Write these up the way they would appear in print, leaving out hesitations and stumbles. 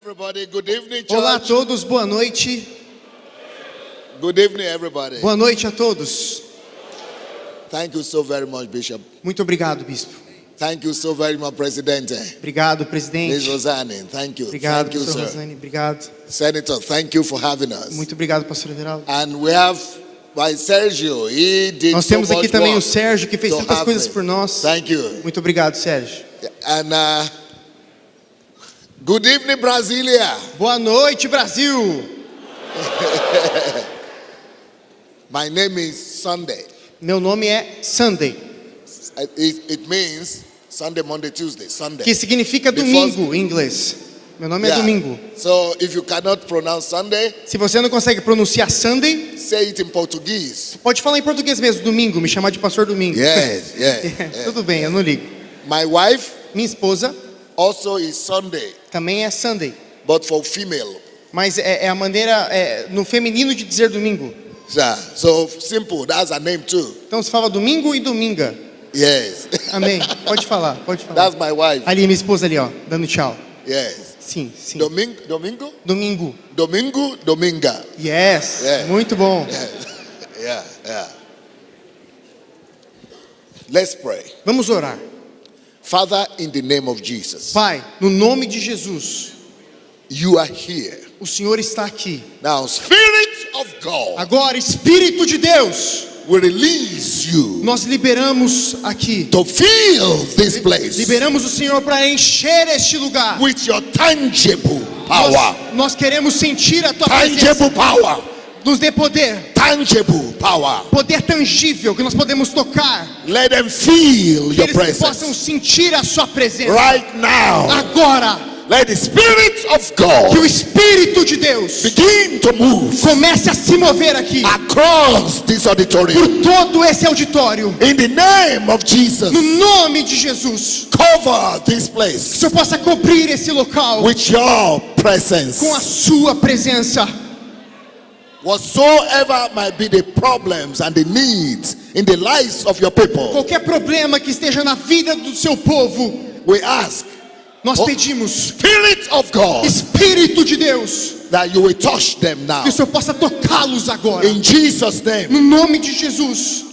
Everybody, good evening, church. Olá a todos, boa noite. Good evening, everybody. Boa noite a todos. Thank you so very much, Bishop. Muito obrigado, bispo. Thank you so very much, Presidente. Obrigado, Ms. presidente. Rosane, thank you. Obrigado, Thank you, pastor sir. Rosane. Obrigado. Senator, thank you for having us. Muito obrigado, pastor Everaldo. And we have by Sergio. He did Nós so temos aqui much também o work Sérgio, que fez to tantas have coisas me. por nós. Thank you. Muito obrigado, Sérgio. And good evening, Brasilia. Boa noite, Brasil. My name is Sunday. Meu nome é Sunday, It means Sunday, Monday, Tuesday, Sunday. que significa domingo em inglês. Meu nome é Yeah. Domingo. So if you cannot pronounce Sunday, Se você não consegue pronunciar Sunday, say it in Portuguese. pode falar em português mesmo, Domingo, me chamar de pastor Domingo. Yes, yes. Tudo bem, eu não ligo. My wife Minha esposa also is Sunday, também é Sunday, but for female. mas é a maneira no feminino de dizer domingo. So simple, that's her name too. Então se fala domingo e dominga. Yes. Amém. Pode falar, pode falar. That's my wife. Ali, minha esposa ali, ó, dando tchau. Yes. Sim, sim. Domingo? Domingo. Dominga. Yes. Yeah. Muito bom. Yeah. Let's pray. Vamos orar. Father, in the name of Jesus, Pai, no nome de Jesus, you are here. o Senhor está aqui. Now, Spirit of God, Agora, Espírito de Deus, we release you nós liberamos aqui. to fill this place Liberamos o Senhor para encher este lugar. with your tangible power. Nós queremos sentir a tua presença. Tangible power. Nos dê poder. Tangible power. Poder tangível que nós podemos tocar. Let them feel Que your eles possam presence sentir a sua presença. right now. Agora, Let the Spirit of que o God Espírito de Deus begin to move comece a se mover aqui. across this Por auditorium. todo esse auditório. In the name of Jesus, No nome de Jesus. cover this Que o place Senhor possa cobrir esse local with your presence. com a sua presença. Whatsoever might be the problems and the needs in the lives of your people, Qualquer problema que esteja na vida do seu povo, we ask, nós Oh. pedimos, Spirit of God, Espírito de Deus, that you will touch them now. que o Senhor possa tocá-los agora. In Jesus' name, No nome de Jesus.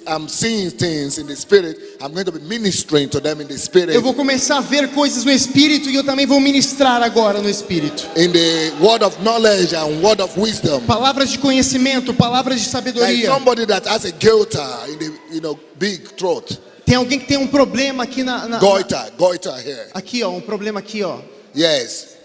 I'm seeing things in the spirit. I'm going to be ministering to them in the spirit. Eu vou começar a ver coisas no Espírito e eu também vou ministrar agora no Espírito. In the word of knowledge and word of wisdom. Palavras de conhecimento, palavras de Like sabedoria. somebody that has a goiter in the big throat. Tem alguém que tem um problema aqui Goiter here. aqui, ó, um problema aqui, ó. Yes.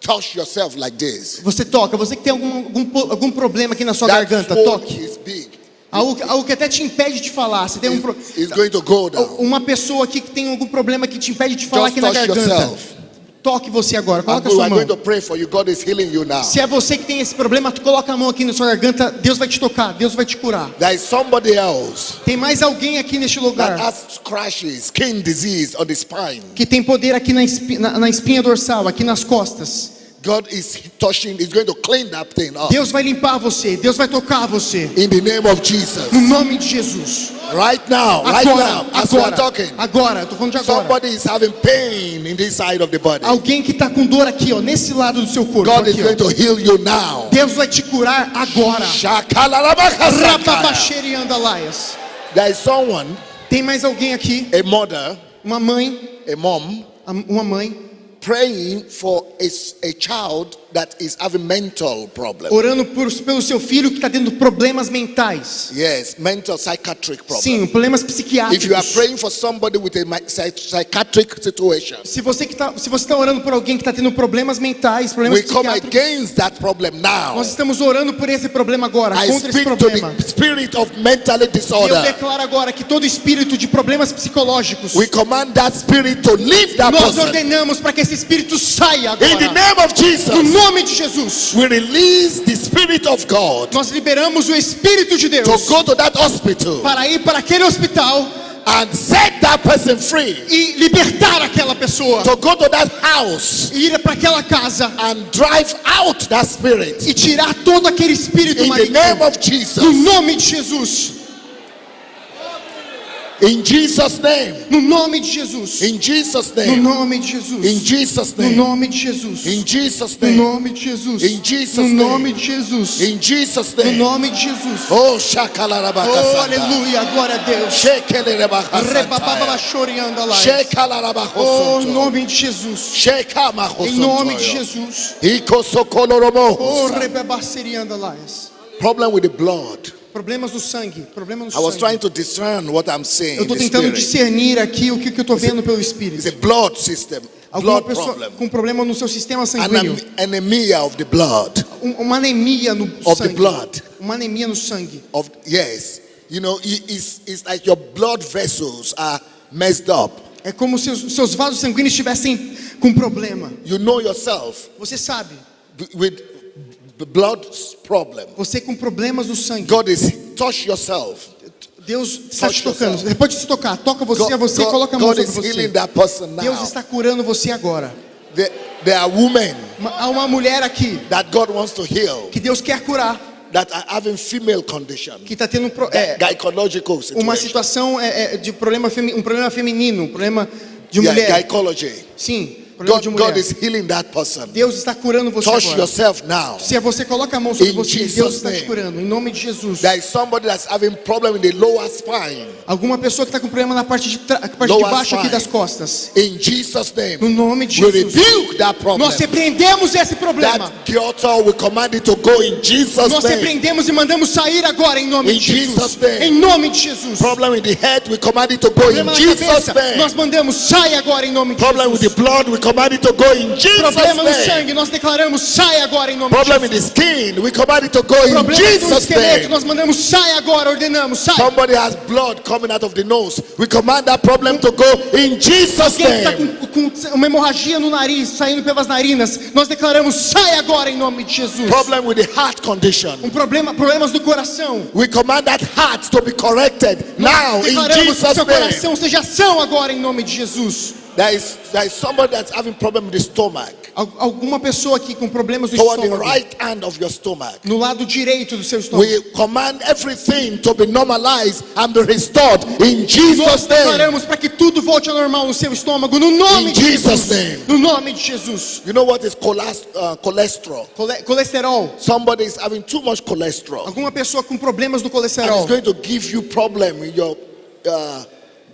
Touch yourself like this. Você toca, você que tem algum problema aqui na sua That garganta, throat toque. is big. Algo que até te impede de falar. Você tem It's going to go down. uma pessoa aqui que tem algum problema que te impede de falar Just aqui na touch garganta. yourself. Toque você agora, I'm coloca a sua going mão. to pray for you. God is healing you now. Se é você que tem esse problema, tu coloca a mão aqui na sua garganta, Deus vai te tocar, Deus vai te curar. There is somebody else Tem mais alguém aqui neste that lugar has crashes, skin disease on the spine. que tem poder aqui na espinha dorsal, aqui nas costas. God is touching, is going to clean that thing up. Deus vai limpar você, Deus vai tocar você. In the name of Jesus. No nome de Jesus. Right now, as we are talking. Agora, eu tô falando de agora. Somebody is having pain in this side of the body. Alguém que está com dor aqui, ó, nesse lado do seu corpo. God is Aqui, ó. going to heal you now. Deus vai te curar agora. Rapabaxeriandalaias. There is someone, Tem mais alguém aqui, a mother, uma mãe, a mom, praying for a child that is having mental problems. orando pelo seu filho que está tendo problemas mentais. Yes, mental psychiatric problems. Sim, problemas If you are psiquiátricos. praying for somebody with a psychiatric situation, Se você está orando por alguém que está tendo problemas mentais, problemas we come psiquiátricos, against that problem now. nós estamos orando por esse problema agora, I contra esse speak to problema. the spirit of mentally E eu disorder. declaro agora que todo espírito de problemas psicológicos, We command that spirit to leave that nós person. ordenamos para que esse espírito saia In the agora. name of No Jesus, nome de Jesus. we release the spirit of God Nós liberamos o Espírito de Deus to go to that hospital para ir para aquele hospital and set that person free. e libertar aquela pessoa. To go to that house Ir para aquela casa and drive out that spirit. e tirar todo aquele espírito In the maligno. name of No Jesus. nome de Jesus. In Jesus' name. No nome de Jesus. In Jesus' No name. nome de Jesus. In Jesus' No name. nome de Jesus. In Jesus' No name. nome de Jesus. In Jesus' No name. nome de Jesus. In Jesus' No name. nome de Jesus. Oh, Oh, shakalarabakasanda. aleluia, glória a Deus. Shekelerabakasantaya. Rebabababachorianda lá. Oh, Shekalarabakosonto. nome de Jesus. Shekamakosantoyo. Em nome de Jesus. Ikosokoloromo. Oh, rebabacerianda lá. Problem with the blood. Problemas do sangue. Problema no I was sangue. trying to discern what I'm saying. Eu in estou the tentando spirit. discernir aqui o que eu estou vendo pelo It's Espírito. a blood system. Alguma Blood pessoa problem. com problema no seu sistema An sanguíneo. anemia of the blood. Uma anemia no Of the sangue. blood. Uma anemia no sangue. Yes. You know, it's like your blood vessels are messed up. É como se os seus vasos sanguíneos estivessem com problema. You know yourself Você sabe. with the blood problem. Você com problemas no sangue. God is touch yourself. Deus está Touch te tocando. yourself. Você pode se tocar. Toca você, você coloca a mão God sobre is você. healing that person Deus now. está curando você agora. There are women Há uma mulher aqui that God wants to heal que Deus quer curar, that are having female condition, que está tendo gynecological uma situation. situação de problema um problema feminino, um problema de Yeah, mulher. gynecology. Sim, problema de God mulher. is healing that person. Deus está curando você Touch agora. yourself now. Se você coloca a mão sobre In você, Jesus' Deus está te name. curando. Em nome de Jesus. There is somebody that's having problem in the lower spine. Alguma pessoa que está com problema na parte de Lower baixo aqui spine. das costas. In Jesus' name, No nome de we Jesus. rebuke that problem. Nós repreendemos esse problema. That guilt, we command it to go in Jesus' Nós name. repreendemos e mandamos sair agora em nome In de Jesus. Jesus' name. Em nome de Jesus. Problem in the head, we command it to go in Problema na Jesus' cabeça, name. nós mandamos sai agora em nome de Problem with Jesus. the blood, we command it to go in Jesus' Problema no name. sangue, nós declaramos sai agora em nome de Problem in Jesus. the skin, we command it to go in Problema no Jesus' esqueleto, name. nós mandamos sai agora, ordenamos sai. Somebody has blood coming out of the nose. We command that problem to go in Jesus' Quem está name. com uma hemorragia no nariz, saindo pelas narinas, nós declaramos sai agora em nome de Jesus. Problem with the heart condition. Problemas do coração. We command that heart to be corrected now in Declaramos que Jesus' seu name. coração seja são agora em nome de Jesus. There is somebody that's having problem with the stomach. Alguma pessoa aqui com problemas do Toward the estômago, right hand of your stomach. no lado direito do seu estômago. We command everything to be normalized and be restored in Nós Jesus' name. declaramos para que tudo volte ao normal no seu estômago, no nome In de Jesus' Jesus. name. No nome de Jesus. You know what is cholesterol? Colesterol. Somebody is having too much cholesterol. Alguma pessoa com problemas do And colesterol. it's going to give you problem in your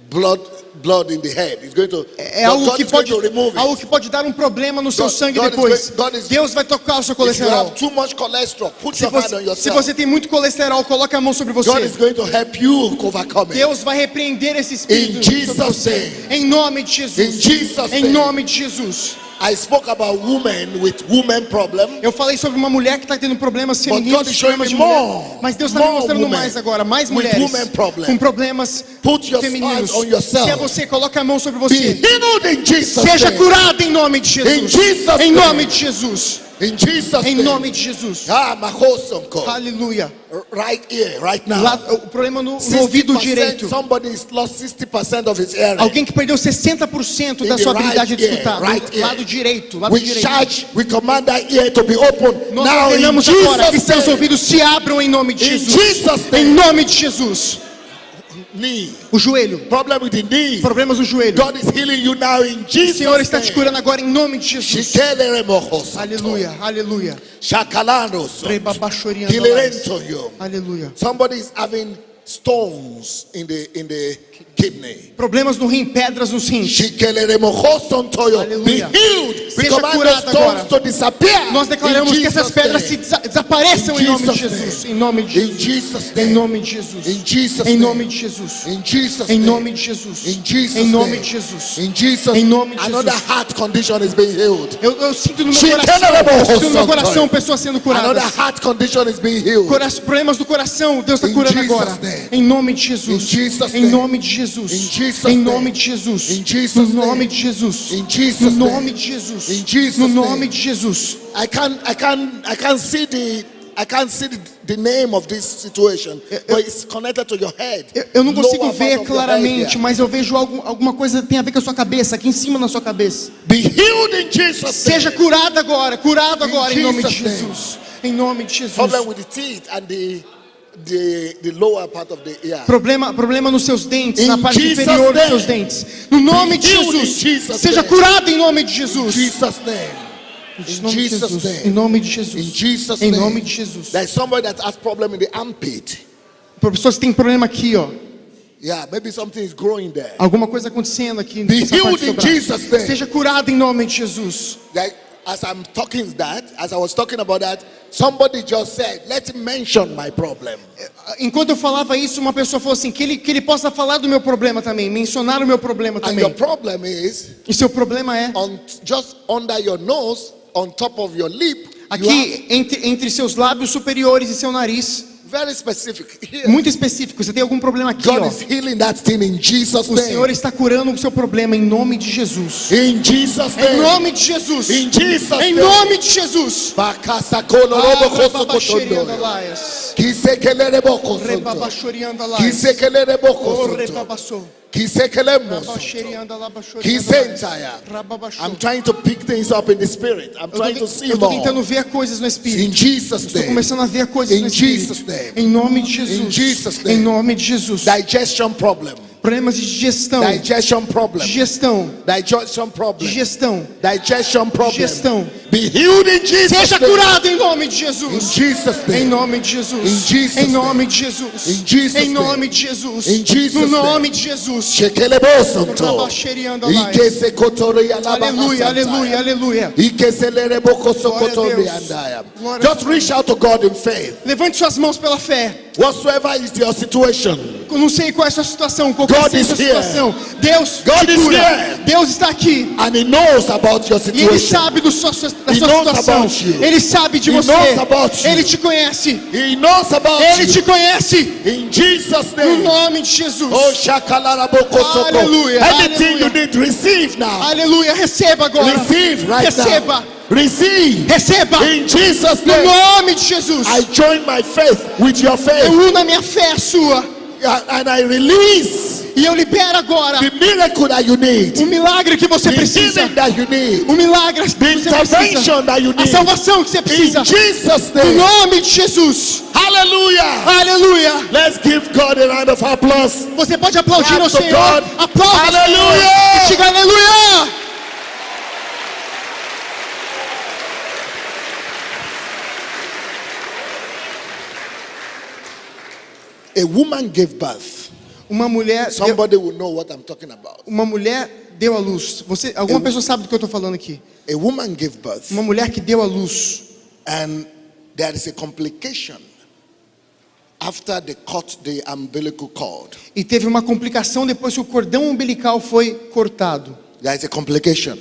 blood in the head. It's going to. É but algo God que is going pode, to remove it. algo que pode dar um problema no seu God- sangue God is depois. going- God is- Deus vai tocar o seu If you colesterol. have too much cholesterol, put Se your hand on você, se yourself. você tem muito colesterol, coloca a mão sobre God você. is going to help you overcome it. Deus vai repreender esse espírito In sobre Jesus' você. name. Em nome de Jesus. In Jesus' Em name. nome de Jesus. I spoke about women with women problem. Eu falei sobre uma mulher que está tendo problemas God femininos, is showing problemas de me mulher. more. Mas Deus está me More mostrando women mais agora, mais with mulheres women problem. com problemas Put your femininos. hands on yourself. Se é você, coloca a mão sobre Be você. healed in Jesus' Seja name. curado em nome de Jesus. In Jesus' Em name. nome de Jesus. In Jesus' Em name. nome de Jesus. Mahosonko. Aleluia. Right here, right now. Lá, o problema no ouvido 60%, direito. somebody has lost 60% of his hearing. Alguém que perdeu 60% da In sua the habilidade right de ear, escutar. right Do ear. lado direito. Lado We direito. charge, we command that ear to be open Nós now in ordenamos agora que Jesus' seus name. ouvidos se abram em nome de In Jesus. Jesus' name. Em nome de Jesus. Knee. O joelho. Problem with the knee. Problemas no joelho. God is healing you now in O Jesus' Senhor está te name. curando agora em nome de Jesus. Shikeleremohosanto. Aleluia. Aleluia. Shakalanos. Rebabachoriando. Kilerentoyo. Aleluia. Somebody is having stones in the kidney. Problemas no rim, pedras nos rins. Shikeleremohosontoyo. Be Aleluia. healed. We Seja command those curado stones agora. to disappear. Nós declaramos in que essas Jesus' pedras name. se desapareçam In em nome de Jesus' Jesus. name. Em nome de In Jesus. Jesus' Em name. nome de Jesus. In Jesus' Em name. nome de Jesus. In Jesus' Em name. nome de Jesus. In Jesus' Em nome name. de Jesus. In Jesus' Em nome de another Jesus. heart condition is being healed. Eu sinto no meu She coração. cannot Eu sinto no meu coração pessoas sendo Another curadas. heart condition is being healed. Problemas do coração, Deus está In curando Jesus' agora. name. Em nome de Jesus. In Jesus' Em name. nome de Jesus. In Jesus' Em name. nome de Jesus. In Jesus' No name. nome de Jesus. In Jesus' No name. nome de Jesus. In Jesus' No name. nome de Jesus. I can't see the name of this situation, but it's connected to your head. Eu não consigo Lower ver part of your head claramente, here. mas eu vejo alguma coisa que tem a ver com a sua cabeça, aqui em cima na sua cabeça. Be healed in Jesus' Seja name. curado agora em nome de Jesus' name. Jesus. Em nome de Jesus. Problem with the teeth and the lower part of the ear. Problema nos seus dentes, In na parte Jesus' inferior dos name. seus dentes. No nome de healed in Jesus. Jesus' Seja name. curado em nome de In Jesus. Jesus' name. Em In nome de Jesus' Jesus. name. Em nome de In Jesus. Jesus' Em name. nome de Jesus. There's somebody that has problem in the armpit. Pessoas que têm problema aqui, ó. Yeah, maybe something is growing there. Alguma coisa acontecendo aqui Be nessa healed parte do in braço. Jesus' name. Seja curado em nome de Jesus. Like, as I was talking about that, somebody just said, let him mention my problem. Enquanto eu falava isso, uma pessoa falou assim, que ele possa falar do meu problema também, mencionar o meu problema And your também. problem is, E seu problema é, just under your nose, on top of your lip, you have aqui entre seus lábios superiores e seu nariz, very specific. Here, muito específico. Você tem algum problema aqui, God ó. is healing that thing in Jesus' O Senhor name. está curando o seu problema em nome de Jesus. In Jesus' Em name. nome de Jesus. In Jesus' Em name. nome de Jesus. Rebabachoriandalaias. Kisekelelebokosoto. Rebabachoriandalaias. Kisekelelebokosoto. Rebabaçou. Kisekelemosoto. Kisentaya. I'm trying to pick things up in the spirit. I'm trying to see Eu estou more. tentando ver coisas no In Espírito. Jesus' Estou name. começando a ver coisas no In Jesus' Espírito. name. Em nome de In Jesus. Jesus' Em name. nome de Jesus. Digestion problem. Problemas de digestão. Digestion problem. Digestão. Digestion problem. Digestão. Digestion problem. Digestão. Be healed in Jesus' Seja name. curado em nome de In Jesus. Jesus' Em name. nome de Jesus. In Jesus' Em nome name. de Jesus. In Jesus' Em nome name. de Jesus. In Jesus' No nome name. de Jesus. Shekelebosonto. Rabacheriandalaias. Ikesekotorialabakasantaya. Aleluia, aleluia, aleluia. Ikeselerebokosokotoriandaya. Glória a Just Deus. reach out to God in faith. Levante suas mãos pela fé. Whatsoever is your situation, Eu não sei qual é a sua situação, qualquer God seja a is sua here. situação. Deus God te is cura. here. Deus está aqui. and He knows about your E Ele situation. sabe da sua He knows situação. about you. Ele sabe de He você. knows about you. Ele te conhece. He knows about Ele you. te conhece. In Jesus' No name. nome de Jesus. Oh, Shakalarabokosoko. Aleluia, Anything aleluia. you need, receive now. Aleluia. Receba agora. Receive right Receba. now. Receive. Receba. In Jesus' No name. nome de Jesus. I join my faith with your Eu faith. uno a minha fé à sua. And I release E eu libero agora the miracle that you need. o milagre que você The precisa. healing that you need. O milagre que The você precisa. intervention that you A need. salvação que você precisa. In Jesus' No name. nome de Jesus. Hallelujah. Aleluia. Let's give God a round of applause. Você pode aplaudir Clap ao to Senhor. God. Aplauda ao Senhor. Aleluia. E diga aleluia. A woman gave birth. Uma mulher Somebody will know what I'm talking about. uma mulher deu à luz. Alguma pessoa sabe do que eu estou falando aqui. A woman gave birth. Uma mulher que deu à luz. And there is a complication after they cut the umbilical cord. E teve uma complicação depois que o cordão umbilical foi cortado. There is a complication.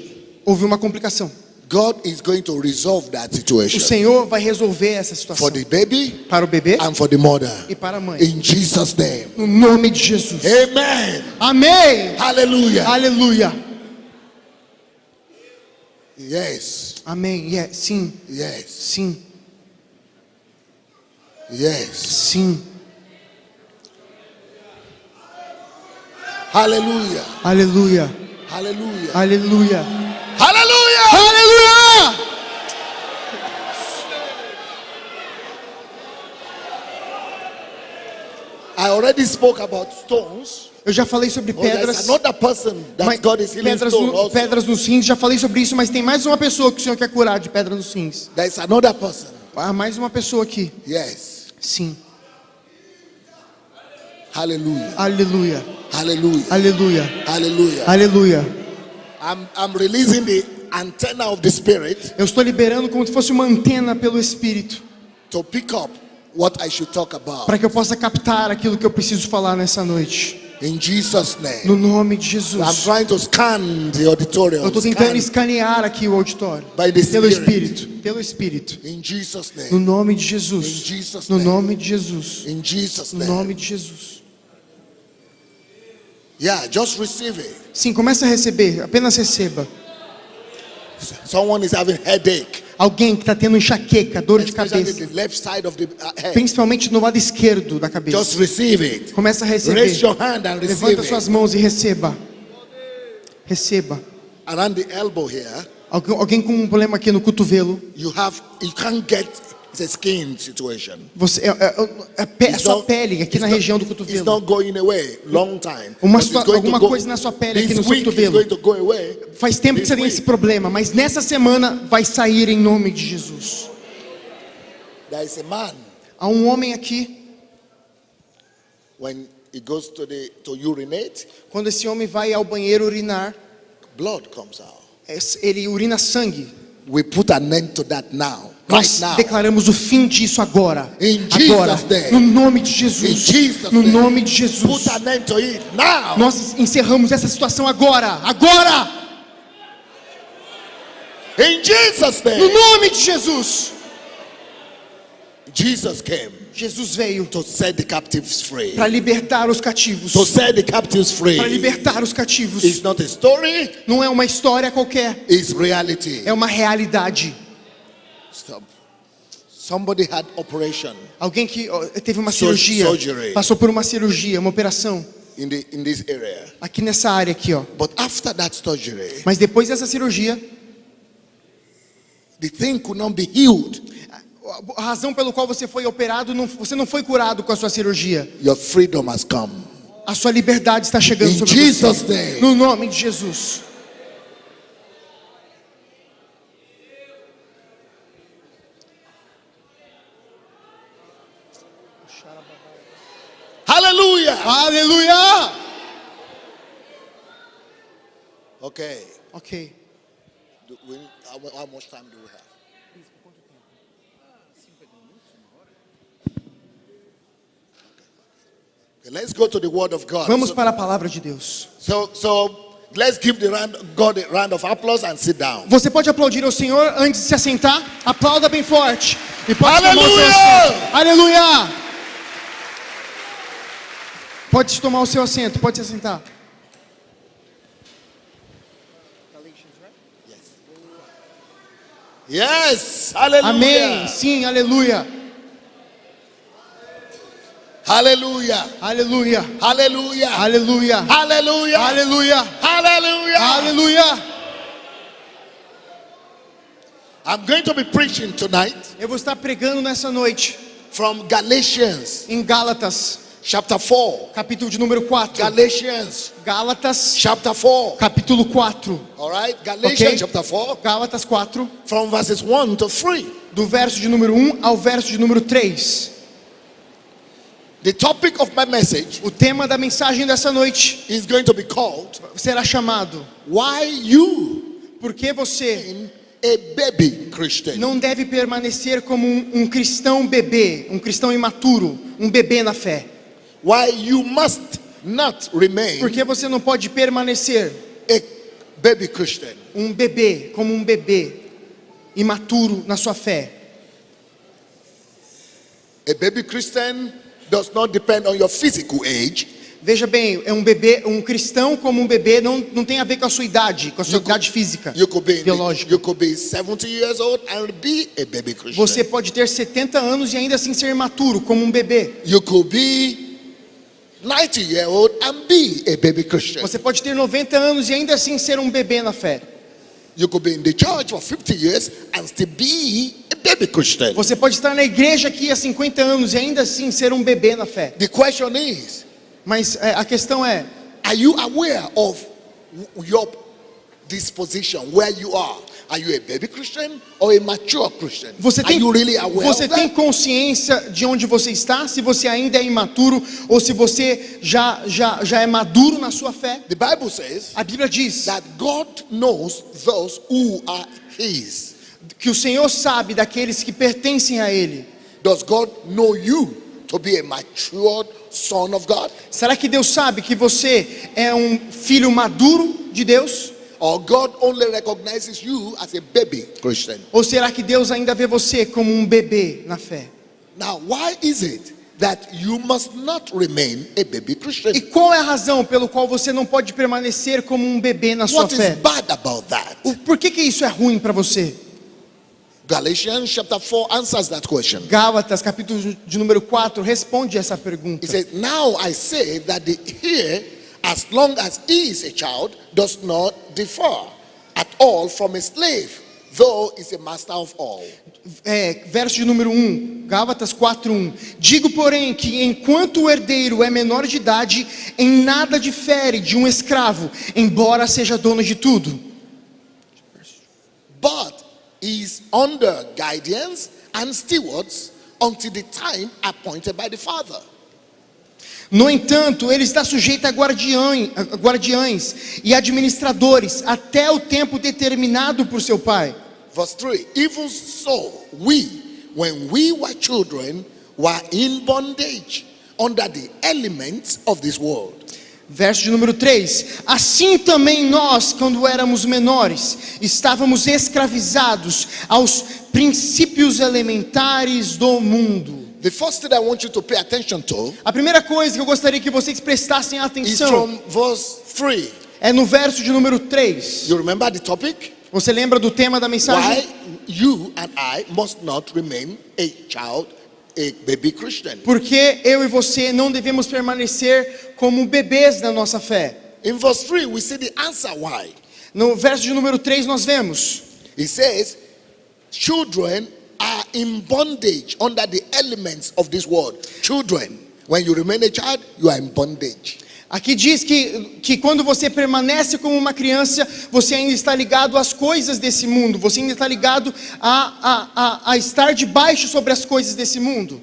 Houve uma complicação. God is going to resolve that O situation Senhor vai resolver essa situação for the baby para o bebê and for the mother. e para a mãe. In Jesus' name. No nome de Jesus. Amen. Amém. Hallelujah. Aleluia. Yes. Amém. Sim. Yes. Sim. Yes. Sim. Hallelujah. Aleluia. Hallelujah. Aleluia. Hallelujah. Aleluia. I already spoke about stones. Eu já falei sobre Oh, there's pedras. another person that Mas God is healing pedras, stone also. pedras nos rins, já falei sobre isso, mas tem mais uma pessoa que o Senhor quer curar de pedra nos rins. There's another person. Ah, mais uma pessoa aqui. Yes. Sim. Hallelujah. Aleluia. Hallelujah. Aleluia. Hallelujah. Aleluia. I'm releasing the antenna of the spirit Eu estou liberando como se fosse uma antena pelo Espírito, to pick up what I should talk about. para que eu possa captar aquilo que eu preciso falar nessa noite. In Jesus' name. No nome de I'm Jesus. trying to scan the auditorium. Eu estou tentando escanear aqui o auditório. By the Pelo Spirit. Espírito. Pelo Espírito. In Jesus' No name. nome de Jesus. In Jesus' No name. nome de Jesus. In Jesus' No name. nome de Jesus. Yeah, just receive it. Sim, comece a receber. Apenas receba. Someone is having headache, Alguém que está tendo enxaqueca, dor de especially cabeça, the left side of the head. principalmente no lado esquerdo da Just cabeça. receive it. Comece a receber. Raise your hand and receive Levanta suas it. mãos e receba. Receba. Around the elbow here, Alguém com um problema aqui no cotovelo, you can't get It's a skin situation. A sua pele aqui na região do It's cotovelo. not going away long time. Uma But it's going to alguma go- coisa na sua pele aqui no This seu week it's cotovelo. going to go away. Faz tempo que This você tem week. esse problema, mas nessa semana vai sair em nome de Jesus. There is a man, Há um homem aqui, when he goes to urinate, quando esse homem vai ao banheiro urinar, blood comes out. ele urina sangue. We put an end to that now. Right Nós now. declaramos o fim disso agora. In Jesus' Agora, name. no nome de In Jesus. Jesus' No name. nome de Jesus. Put an end to it now. Nós encerramos essa situação agora. Agora! In Jesus' No name. nome de Jesus. Jesus came Jesus veio to set the captives free. para libertar os cativos. To set the captives free. Para libertar os cativos. It's not a story, Não é uma história qualquer. it's reality. É uma realidade. Stop. Somebody had operation Alguém que teve uma Surgery. cirurgia, passou por uma cirurgia, uma operação, in this area. aqui nessa área aqui, ó. But after that surgery, Mas depois dessa cirurgia, the thing could not be healed. a razão pelo qual você foi operado, você não foi curado com a sua cirurgia. Your freedom has come. A sua liberdade está chegando In sobre Jesus' você. name. No nome de Jesus. Hallelujah. Aleluia! Okay. Ok. How much time do we have? Okay, let's go to the word of God. Vamos para a palavra de Deus. So let's give God a round of applause and sit down. Você pode aplaudir ao Senhor antes de se assentar? Aplauda bem forte. E pode tomar o seu Aleluia! assento. Aleluia! Pode tomar o seu assento, pode se assentar. Yes. Hallelujah. Amém. Sim, aleluia. Hallelujah. Aleluia. Hallelujah. Aleluia. Hallelujah. Aleluia. Hallelujah. Aleluia. I'm going to be preaching tonight Eu vou estar pregando nessa noite from Galatians em Gálatas, chapter 4. capítulo de número 4. Galatians Gálatas, chapter 4. capítulo 4. All right. Galatians Ok? chapter 4 Gálatas 4, from verses 1 to 3. do verso de número 1 ao verso de número 3. The topic of my message O tema da mensagem dessa noite is going to be called será chamado: Why You Por que você in a Baby Christian? não deve permanecer como um cristão bebê, um cristão imaturo, um bebê na fé? Why you must not remain Por que você não pode permanecer a baby Christian? um bebê, como um bebê imaturo na sua fé? A baby Christian does not depend on your physical age. Veja bem, é um bebê, um cristão como um bebê não tem a ver com a sua idade, com a sua idade física, You could be biológica. you could be 70 years old and be a baby Christian. Você pode ter 70 anos e ainda assim ser imaturo, como um bebê. You could be 90 years old and be a baby Christian. Você pode ter 90 anos e ainda assim ser um bebê na fé. You could be in the church for 50 years and still be a baby Christian. Você pode estar na igreja aqui há 50 anos e ainda assim ser um bebê na fé. The question is, Mas a questão é: are you aware of your disposition, where you are? Are you a baby Christian or a mature Christian? você Are you really aware você of tem that? consciência de onde você está? Se você ainda é imaturo ou se você já é maduro na sua fé? The Bible says A Bíblia diz that God knows those who are His. que o Senhor sabe daqueles que pertencem a Ele. Does God know you to be a matured son of God? Será que Deus sabe que você é um filho maduro de Deus? Or God only recognizes you as a baby Christian? Ou será que Deus ainda vê você como um bebê na fé? Now, why is it that you must not remain a baby Christian? E qual é a razão pelo qual você não pode permanecer como um bebê na sua What is fé? bad about that? Por que isso é ruim para você? Galatians chapter 4 answers that question. Gálatas, capítulo de número 4, responde essa pergunta. It says, now I say that the heir, as long as he is a child, does not differ at all from a slave, though is a master of all. verso de número 1, Gálatas 4:1. Digo, porém, que enquanto o herdeiro é menor de idade, em nada difere de um escravo, embora seja dono de tudo. But he is under guidance and stewards until the time appointed by the Father. No entanto, ele está sujeito a guardiães e administradores até o tempo determinado por seu pai. Verse 3, even so, we, when we were children, were in bondage under the elements of this world. Verso de número 3. Assim também nós, quando éramos menores, estávamos escravizados aos princípios elementares do mundo. The first thing I want you to pay attention to A primeira coisa que eu gostaria que vocês prestassem is atenção from verse 3. é no verso de número 3. You remember the topic? Você lembra do tema da mensagem? Why you and I must not remain a child, a baby Christian. Porque eu e você não devemos permanecer como bebês na nossa fé. In verse 3, we see the answer why. No verso de número 3 nós vemos: It says, children are in bondage under the elements of this world. Children, when you remain a child, you are in bondage. aqui diz que quando você permanece como uma criança, você ainda está ligado às coisas desse mundo. Você ainda está ligado a estar debaixo sobre as coisas desse mundo.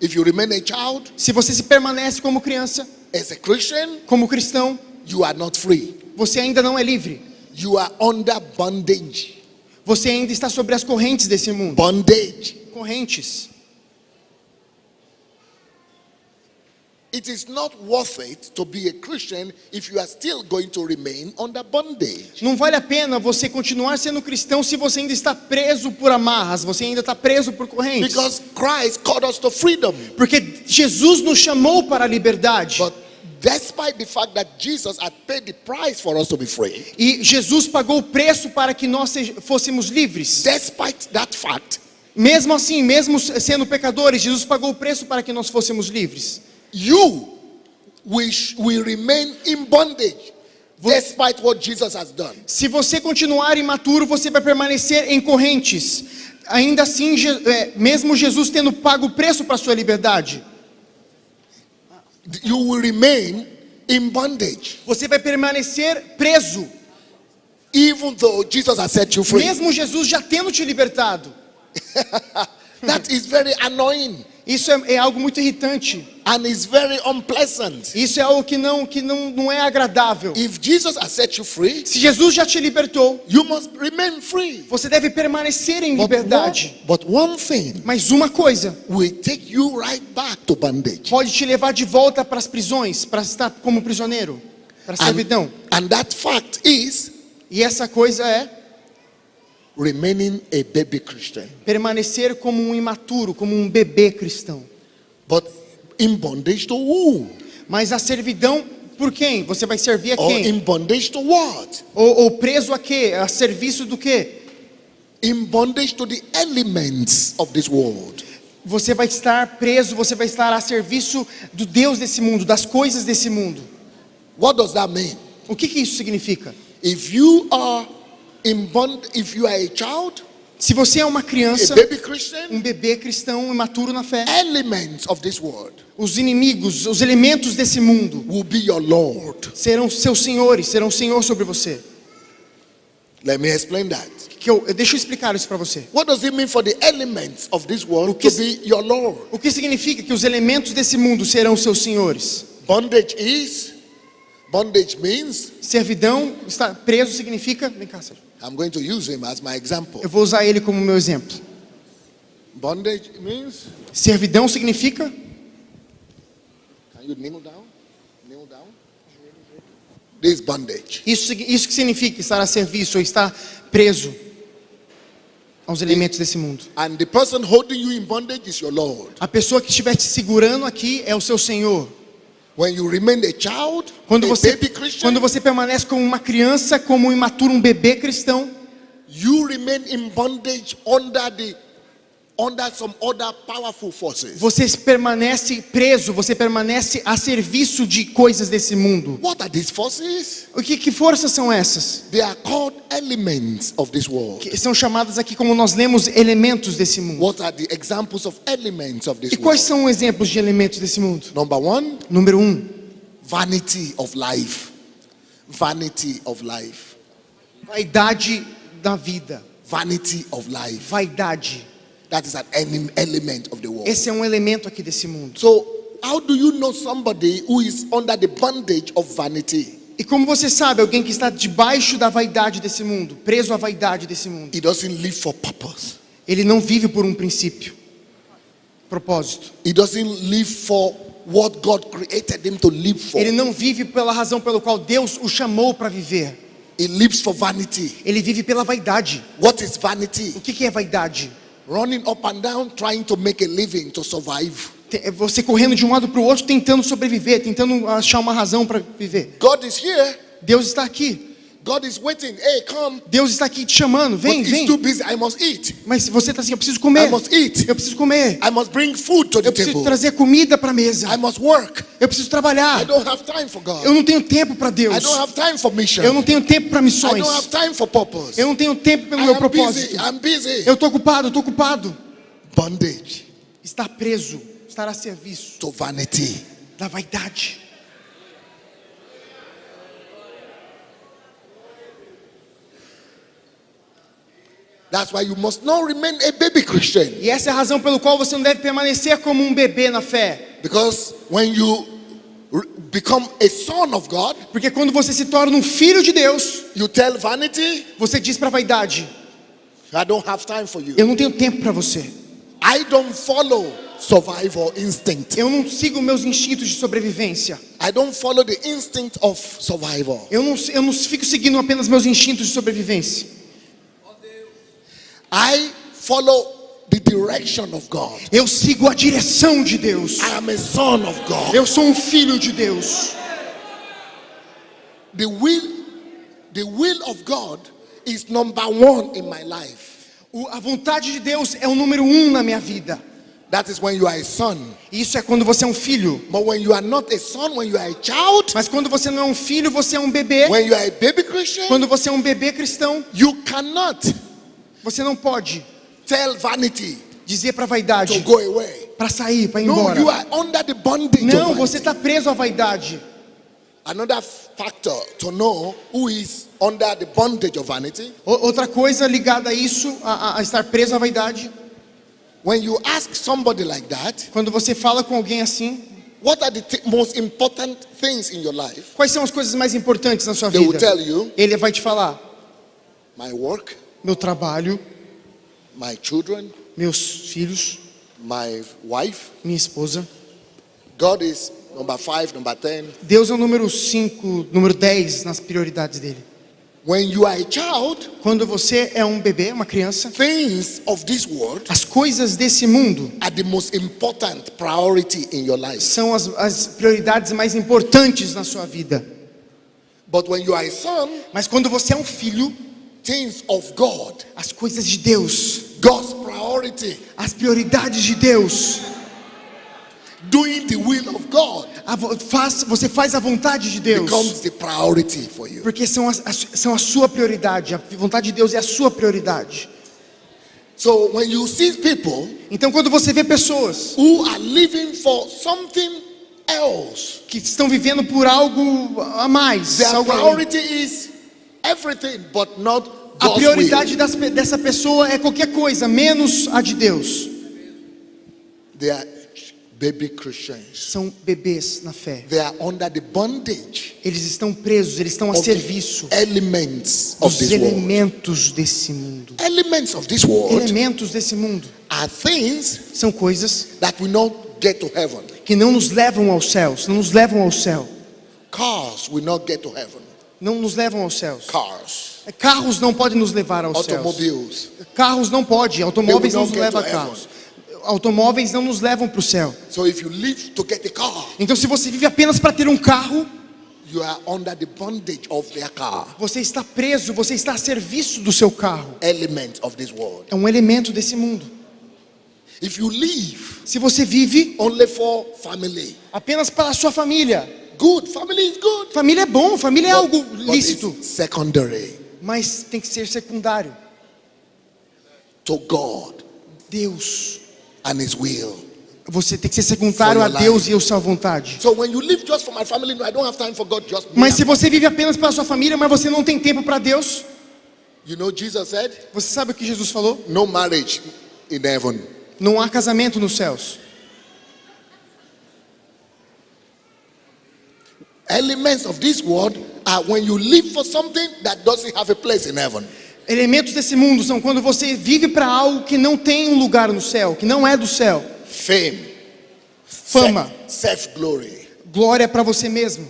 If you remain a child, Se você se permanece como criança, as a Christian, como cristão, you are not free. você ainda não é livre. You are under bondage. Você ainda está sobre as correntes desse mundo. Bondage. Correntes. It is not worth it to be a Christian if you are still going to remain under bondage. Não vale a pena você continuar sendo cristão se você ainda está preso por amarras, você ainda está preso por correntes. Because Christ called us to freedom. Porque Jesus nos chamou para a liberdade. But despite the fact that Jesus had paid the price for us to be free, E Jesus pagou o preço para que nós fôssemos livres. despite that fact, Mesmo assim, mesmo sendo pecadores, Jesus pagou o preço para que nós fôssemos livres. you will remain in bondage despite what Jesus has done. Se você continuar imaturo, você vai permanecer em correntes. Ainda assim, mesmo Jesus tendo pago o preço para a sua liberdade, You will remain in bondage você vai permanecer preso. even though Jesus has set you free. Mesmo Jesus já tendo te libertado. That is very annoying Isso é algo muito irritante. and is very unpleasant. Isso é algo que não é agradável. If Jesus has set you free, Se Jesus já te libertou, you must remain free. você deve permanecer em But liberdade. one thing Mas uma coisa will take you right back to bondage. pode te levar de volta para as prisões, para estar como prisioneiro, para a servidão. And that fact is E essa coisa é remaining a baby Christian. permanecer como um imaturo, como um bebê cristão. But in bondage to who? Mas a servidão por quem? Você vai servir a Or quem? in bondage to what? Ou preso a quê? A serviço do quê? In bondage to the elements of this world. Você vai estar preso, você vai estar a serviço do Deus desse mundo, das coisas desse mundo. What does that mean? O que isso significa? If you are if you are a child, Se você é uma a criança, baby Christian, um bebê cristão imaturo na fé, elements of this world os inimigos, os elementos desse mundo will be your Lord. serão seus senhores, serão senhor sobre você. Let me explain that. Deixa eu explicar isso para você. What does it mean for the elements of this world to be your Lord? O que significa que os elementos desse mundo serão seus senhores? Bondage means, Servidão, estar preso significa... Vem cá, Sérgio. I'm going to use him as my example. Eu vou usar ele como meu exemplo. Bondage means, Servidão significa... can you kneel down? Kneel down. This bondage. Isso que significa estar a serviço ou estar preso aos elementos desse mundo. And the person holding you in bondage is your Lord. A pessoa que estiver te segurando aqui é o seu Senhor. When you remain a child, Quando a você baby Christian, permanece como uma criança, como um imaturo, um bebê cristão, you remain in bondage under under some other powerful forces. Você permanece preso, você permanece a serviço de coisas desse mundo. What are these forces? Que forças são essas? They are called elements of this world. Que são chamadas aqui, como nós lemos, elementos desse mundo. What are the examples of elements of this E quais world? são exemplos de elementos desse mundo? Number one, Número 1, vanity of life. Vanity of life. vaidade da vida. Vanity of life. Vaidade. That is an element of the world. Esse é um elemento aqui desse mundo. So, how do you know somebody who is under the bondage of vanity? E como você sabe, alguém que está debaixo da vaidade desse mundo, preso à vaidade desse mundo, He doesn't live for purpose. ele não vive por um princípio, propósito. He doesn't live for what God created him to live for. Ele não vive pela razão pela qual Deus o chamou para viver. He lives for vanity. Ele vive pela vaidade. What is vanity? O que é vaidade? Running up and down, trying to make a living, to survive. É você correndo de um lado para o outro, tentando sobreviver, tentando achar uma razão para viver. God is here. Deus está aqui. God is waiting. Hey, come. Deus está aqui te chamando. Vem, But he's vem. too busy. I must eat. Mas você está assim, eu preciso comer. I must eat. Eu preciso comer. I must bring food to the Eu preciso table. trazer comida para a mesa. I must work. Eu preciso I trabalhar. don't have time for God. Eu não tenho tempo para Deus. I don't have time for mission. Eu não tenho tempo para I missões. don't have time for purpose. Eu não tenho tempo pelo I meu am busy. propósito. I'm busy. Eu estou ocupado, eu estou ocupado. Bondage Estar preso, estar a serviço to vanity. da vaidade. That's why you must not remain a baby Christian. E essa é a razão pelo qual você não deve permanecer como um bebê na fé. Because when you become a son of God, Porque quando você se torna um filho de Deus, you tell vanity, você diz para a vaidade: I don't have time for you. eu não tenho tempo para você. I don't follow survival instinct. Eu não sigo meus instintos de sobrevivência. I don't follow the instinct of survival. Eu não fico seguindo apenas meus instintos de sobrevivência. I follow the direction of God. Eu sigo a direção de Deus. I am a son of God. Eu sou um filho de Deus. The will of God is number one in my life. A vontade de Deus é o número 1 na minha vida. That is when you are a son. Isso é quando você é um filho. But when you are not a son, when you are a child, Mas quando você não é um filho, você é um bebê. when you are a baby Christian, Quando você é um bebê cristão, you cannot você não pode tell vanity dizer para a to vaidade, go away. para sair, para ir No, embora. you are under the bondage Não, of você vanity. está preso à vaidade. Another factor to know who is under the bondage of vanity, Outra coisa ligada a isso, a estar preso à vaidade, when you ask somebody like that, quando você fala com alguém assim, what are the most important things in your life? quais são as coisas mais importantes na sua They will vida? tell you, Ele vai te falar: my work, meu trabalho, my children, meus filhos, my wife. minha esposa. God is number 5, number 10. Deus é o número 5, número 10 nas prioridades dele. When you are a child, Quando você é um bebê, uma criança, things of this world as coisas desse mundo are the most important priority in your life. são as prioridades mais importantes na sua vida. But when you are a son, Mas quando você é um filho, things of God, as coisas de Deus, God's priority, as prioridades de Deus, doing the will of God você faz a vontade de Deus, becomes the priority for you. porque são a sua prioridade. A vontade de Deus é a sua prioridade. So when you see people Então quando você vê pessoas who are living for something else, que estão vivendo por algo a mais, their algo além, priority is everything but not a God's prioridade will. dessa pessoa é qualquer coisa, menos a de Deus. They are baby Christians. São bebês na fé. They are under the bondage Eles estão presos, eles estão a of the serviço elements of dos this world. elementos desse mundo. Elements of this world Elementos desse mundo are things são coisas that will not get to heaven. que não nos levam aos céus, não nos levam ao céu. Cars will not get to heaven. Não nos levam aos céus. Cars, Carros não podem nos levar aos céus. automobiles. Carros não podem, automóveis They não will nos not get levam a to carros. Automóveis não nos levam para o céu. So if you live to get a car, Então se você vive apenas para ter um carro, you are under the bondage of their car. você está preso, você está a serviço do seu carro. Element of this world. É um elemento desse mundo. If you live Se você vive only for family, apenas para a sua família, good, family is good. família é bom, família é algo But lícito, it's secondary mas tem que ser secundário. to God Deus, and His will. você tem que ser secundário a For your Deus life. e a sua vontade. So when you live just for my family, no, I don't have time for God, just me. Mas se você vive apenas para a sua família, mas você não tem tempo para Deus, You know, Jesus said, você sabe o que Jesus falou? no marriage in heaven. Não há casamento nos céus. Elements of this world are when you live for something that doesn't have a place in heaven. Elementos desse mundo são quando você vive para algo que não tem um lugar no céu, que não é do céu. Fame, Fama, self-glory, glória para você mesmo.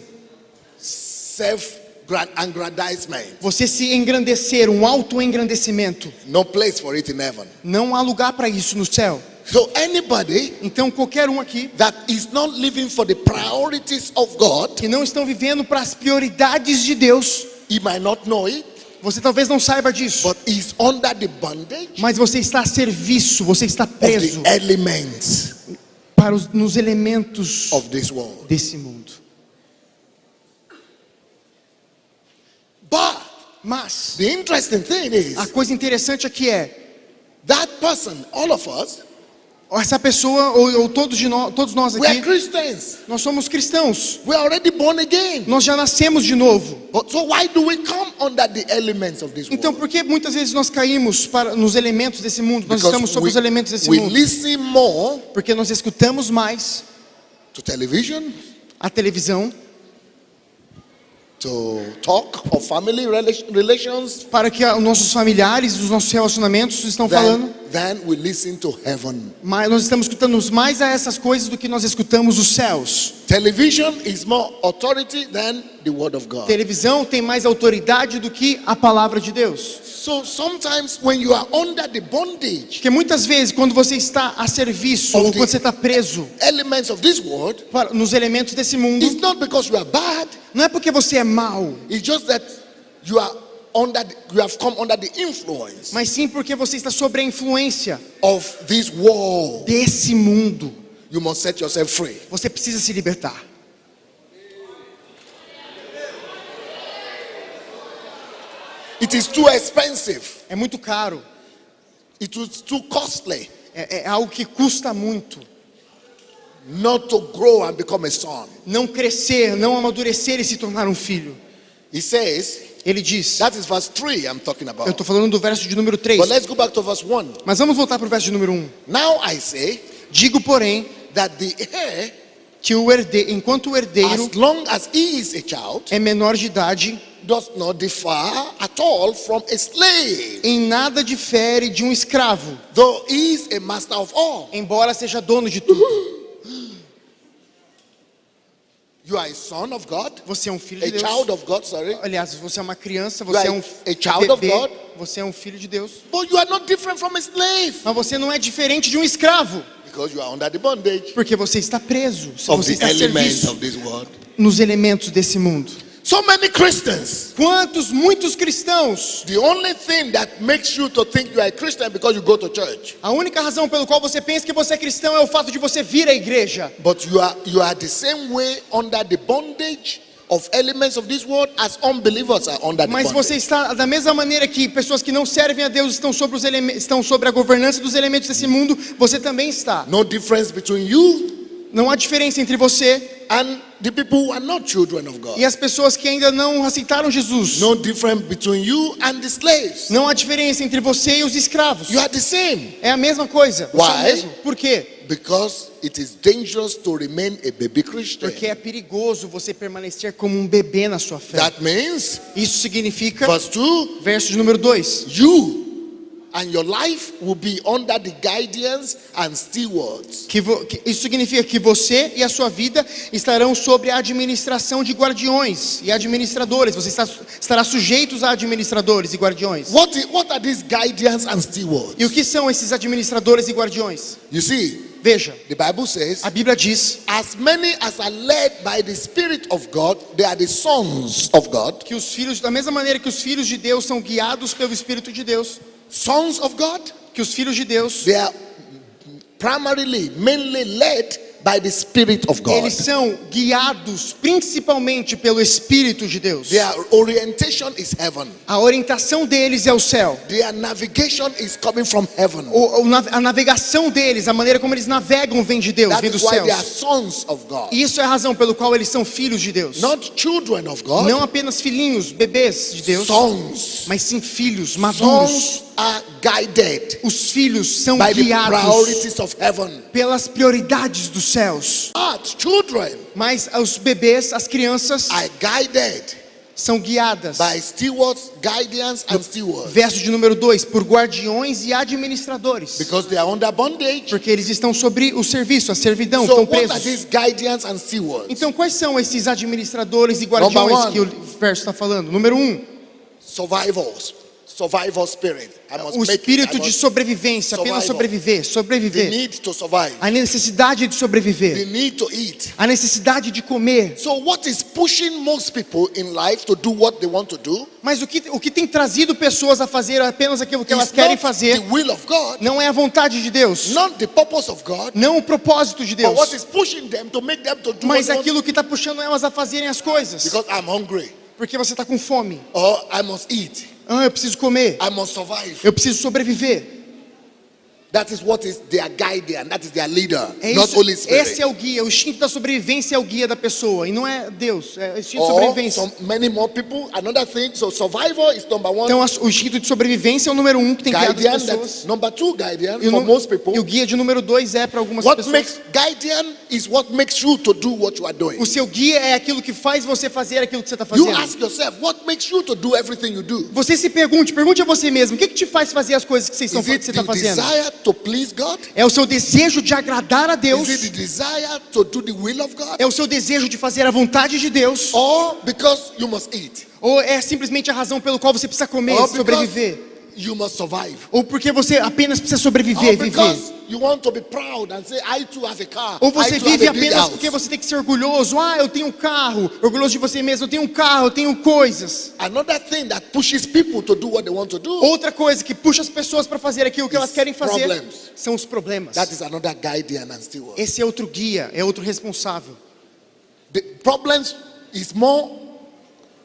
self-aggrandizement. Você se engrandecer, um auto-engrandecimento. No place for it in heaven. Não há lugar para isso no céu. So anybody Então qualquer um aqui that is not living for the priorities of God, que não estão vivendo para as prioridades de Deus, he might not know it, você talvez não saiba disso, but is under the bondage mas você está a serviço, você está of preso the elements para nos elementos of this world. desse mundo. But Mas the interesting thing is a coisa interessante aqui é, that person, all of us, essa pessoa ou todos nós we are aqui, Christians. nós somos cristãos. We are already born again. Nós já nascemos de novo. But so why do we come under the elements of this Então world? por que muitas vezes nós caímos nos elementos desse mundo? Nós estamos sobre os elementos desse we mundo. listen more Porque nós escutamos mais to television, a televisão, to talk of family relations, para que os nossos familiares, os nossos relacionamentos estão falando. than we listen to heaven. Mas nós estamos escutando mais a essas coisas do que nós escutamos os céus. Television is more authority than the word of God. Televisão tem mais autoridade do que a palavra de Deus. So sometimes when you are under the bondage, Porque muitas vezes quando você está a serviço, ou quando você está preso elements of this world, nos elementos desse mundo, it's not because you are bad, não é porque você é mau, it's just that you have come under the influence mas sim porque você está sob a influência of this world. desse mundo. You must set yourself free. Você precisa se libertar. It is too expensive. É muito caro. It is too costly É algo que custa muito. not to grow and become a son. Não crescer, não amadurecer e se tornar um filho. He says, Ele diz, that is verse 3 I'm talking eu about. estou falando do verso de número 3. But let's go back to verse 1. Mas vamos voltar para o verso de número 1. Now I say Digo, porém, that the heir, que enquanto o herdeiro as long as he is a child, é menor de idade, does not differ at all from a slave, em nada difere de um escravo, though he is a master of all. embora seja dono de tudo. You are a son of God, Você é um filho a de Deus. child of God, sorry. Aliás, você é uma criança, You você are é um a child of bebê, God. você é um filho de Deus. But you are not different from a slave Mas você não é diferente de um escravo, because you are under the bondage porque você está preso, of você the está a elements serviço of this world. nos elementos desse mundo. So many Christians, Muitos cristãos, the only thing that makes you to think you are a Christian because you go to church. a única razão pelo qual você pensa que você é cristão é o fato de você vir à igreja. But you are the same way under the bondage of elements of this world as unbelievers are under the Mas bondage. você está da mesma maneira que pessoas que não servem a Deus estão sobre a governança dos elementos desse mundo, você também está. No difference between you Não há diferença entre você and the people who are not children of God. e as pessoas que ainda não aceitaram Jesus. No difference between you and the slaves. Não há diferença entre você e os escravos. You are the same. É a mesma coisa. Você é o Why? mesmo. Por quê? Because it is dangerous to remain a baby Christian. Porque é perigoso você permanecer como um bebê na sua fé. That means, Isso significa, verse 2, verso de número 2, you and your life will be under the guidance and stewards isso significa que você e a sua vida estarão sobre a administração de guardiões e administradores. Você estará sujeitos a administradores e guardiões. What are these guardians and stewards? E o que são esses administradores e guardiões? You see, Veja, the Bible says, a Bíblia diz as many as are led by the Spirit of God, they are the sons of God. que os filhos, da mesma maneira que os filhos de Deus são guiados pelo Espírito de Deus, Sons of God, que os filhos de Deus they are primarily, mainly led by the Spirit of God. Eles são guiados principalmente pelo Espírito de Deus. Their orientation is heaven. A orientação deles é o céu. Their navigation is coming from heaven. A navegação deles, a maneira como eles navegam vem de Deus, That vem is dos why they are céus. sons of God. E isso é a razão pelo qual eles são filhos de Deus. Not children of God. Não apenas filhinhos, bebês de Deus, Sons. mas sim filhos maduros. Sons are guided Os filhos são by the guiados priorities of heaven. pelas prioridades dos céus. But children Mas os bebês, as crianças, are guided são guiadas. by stewards, guardians, and stewards. Verso de número 2, por guardiões e administradores. Because they are under bondage. Porque eles estão sobre o serviço, a servidão, So estão what are presos. these guardians and stewards? Então quais são esses administradores e guardiões Number one. que o verso está falando? Número 1, Survivors. Survival spirit. I must o make it. espírito I de must- sobrevivência, apenas Survival. The sobreviver. need to survive. A necessidade de The sobreviver. need to eat. A necessidade de comer. So what is pushing most people in life to do what they want to do Mas o que tem trazido pessoas a fazer apenas aquilo que elas is querem not fazer the will of God, não é a vontade de Deus, not the purpose of God, não o propósito de but what Deus, is pushing them to make them to do what mas they want. aquilo que está puxando elas a fazerem as coisas. Because I'm hungry, Porque você está com fome. or I must eat, Eu preciso comer. I must survive. Eu preciso sobreviver. That is what is their guardian, that is their leader, É not isso, Holy Spirit. esse é o guia. O instinto da sobrevivência é o guia da pessoa. E não é Deus. É o instinto de Or sobrevivência. many more people. Another thing. So survival is number one. Então o instinto de sobrevivência é o número 1 que tem guiado Guardian. as That's pessoas. number two. Guardian E for most e people. o guia de número 2 é para algumas What pessoas. makes guardian is what makes you to do what you are doing. O seu guia é aquilo que faz você fazer aquilo que você está You fazendo. ask yourself, what makes you to do everything you do? Você se pergunte a você mesmo, o que te faz fazer as coisas que Is você it está the fazendo? desire to please God? É o seu desejo de agradar a Deus? Is it the desire to do the will of God? É o seu desejo de fazer a vontade de Deus? Or because you must eat? Ou é simplesmente a razão pelo qual você precisa comer, Or because sobreviver? you must survive? Ou porque você apenas precisa sobreviver, Or viver? because you want to be proud and say, I too have a car. Ou I você too have vive a big apenas house. porque você tem que ser orgulhoso. Eu tenho um carro. Orgulhoso de você mesmo. Eu tenho um carro, eu tenho coisas. Another thing that pushes people to do what they want to do, Outra coisa que puxa as pessoas para fazer aquilo que elas querem fazer problems. são os problemas. that is another guardian and steward. Esse é outro guia, é outro responsável. The problems is more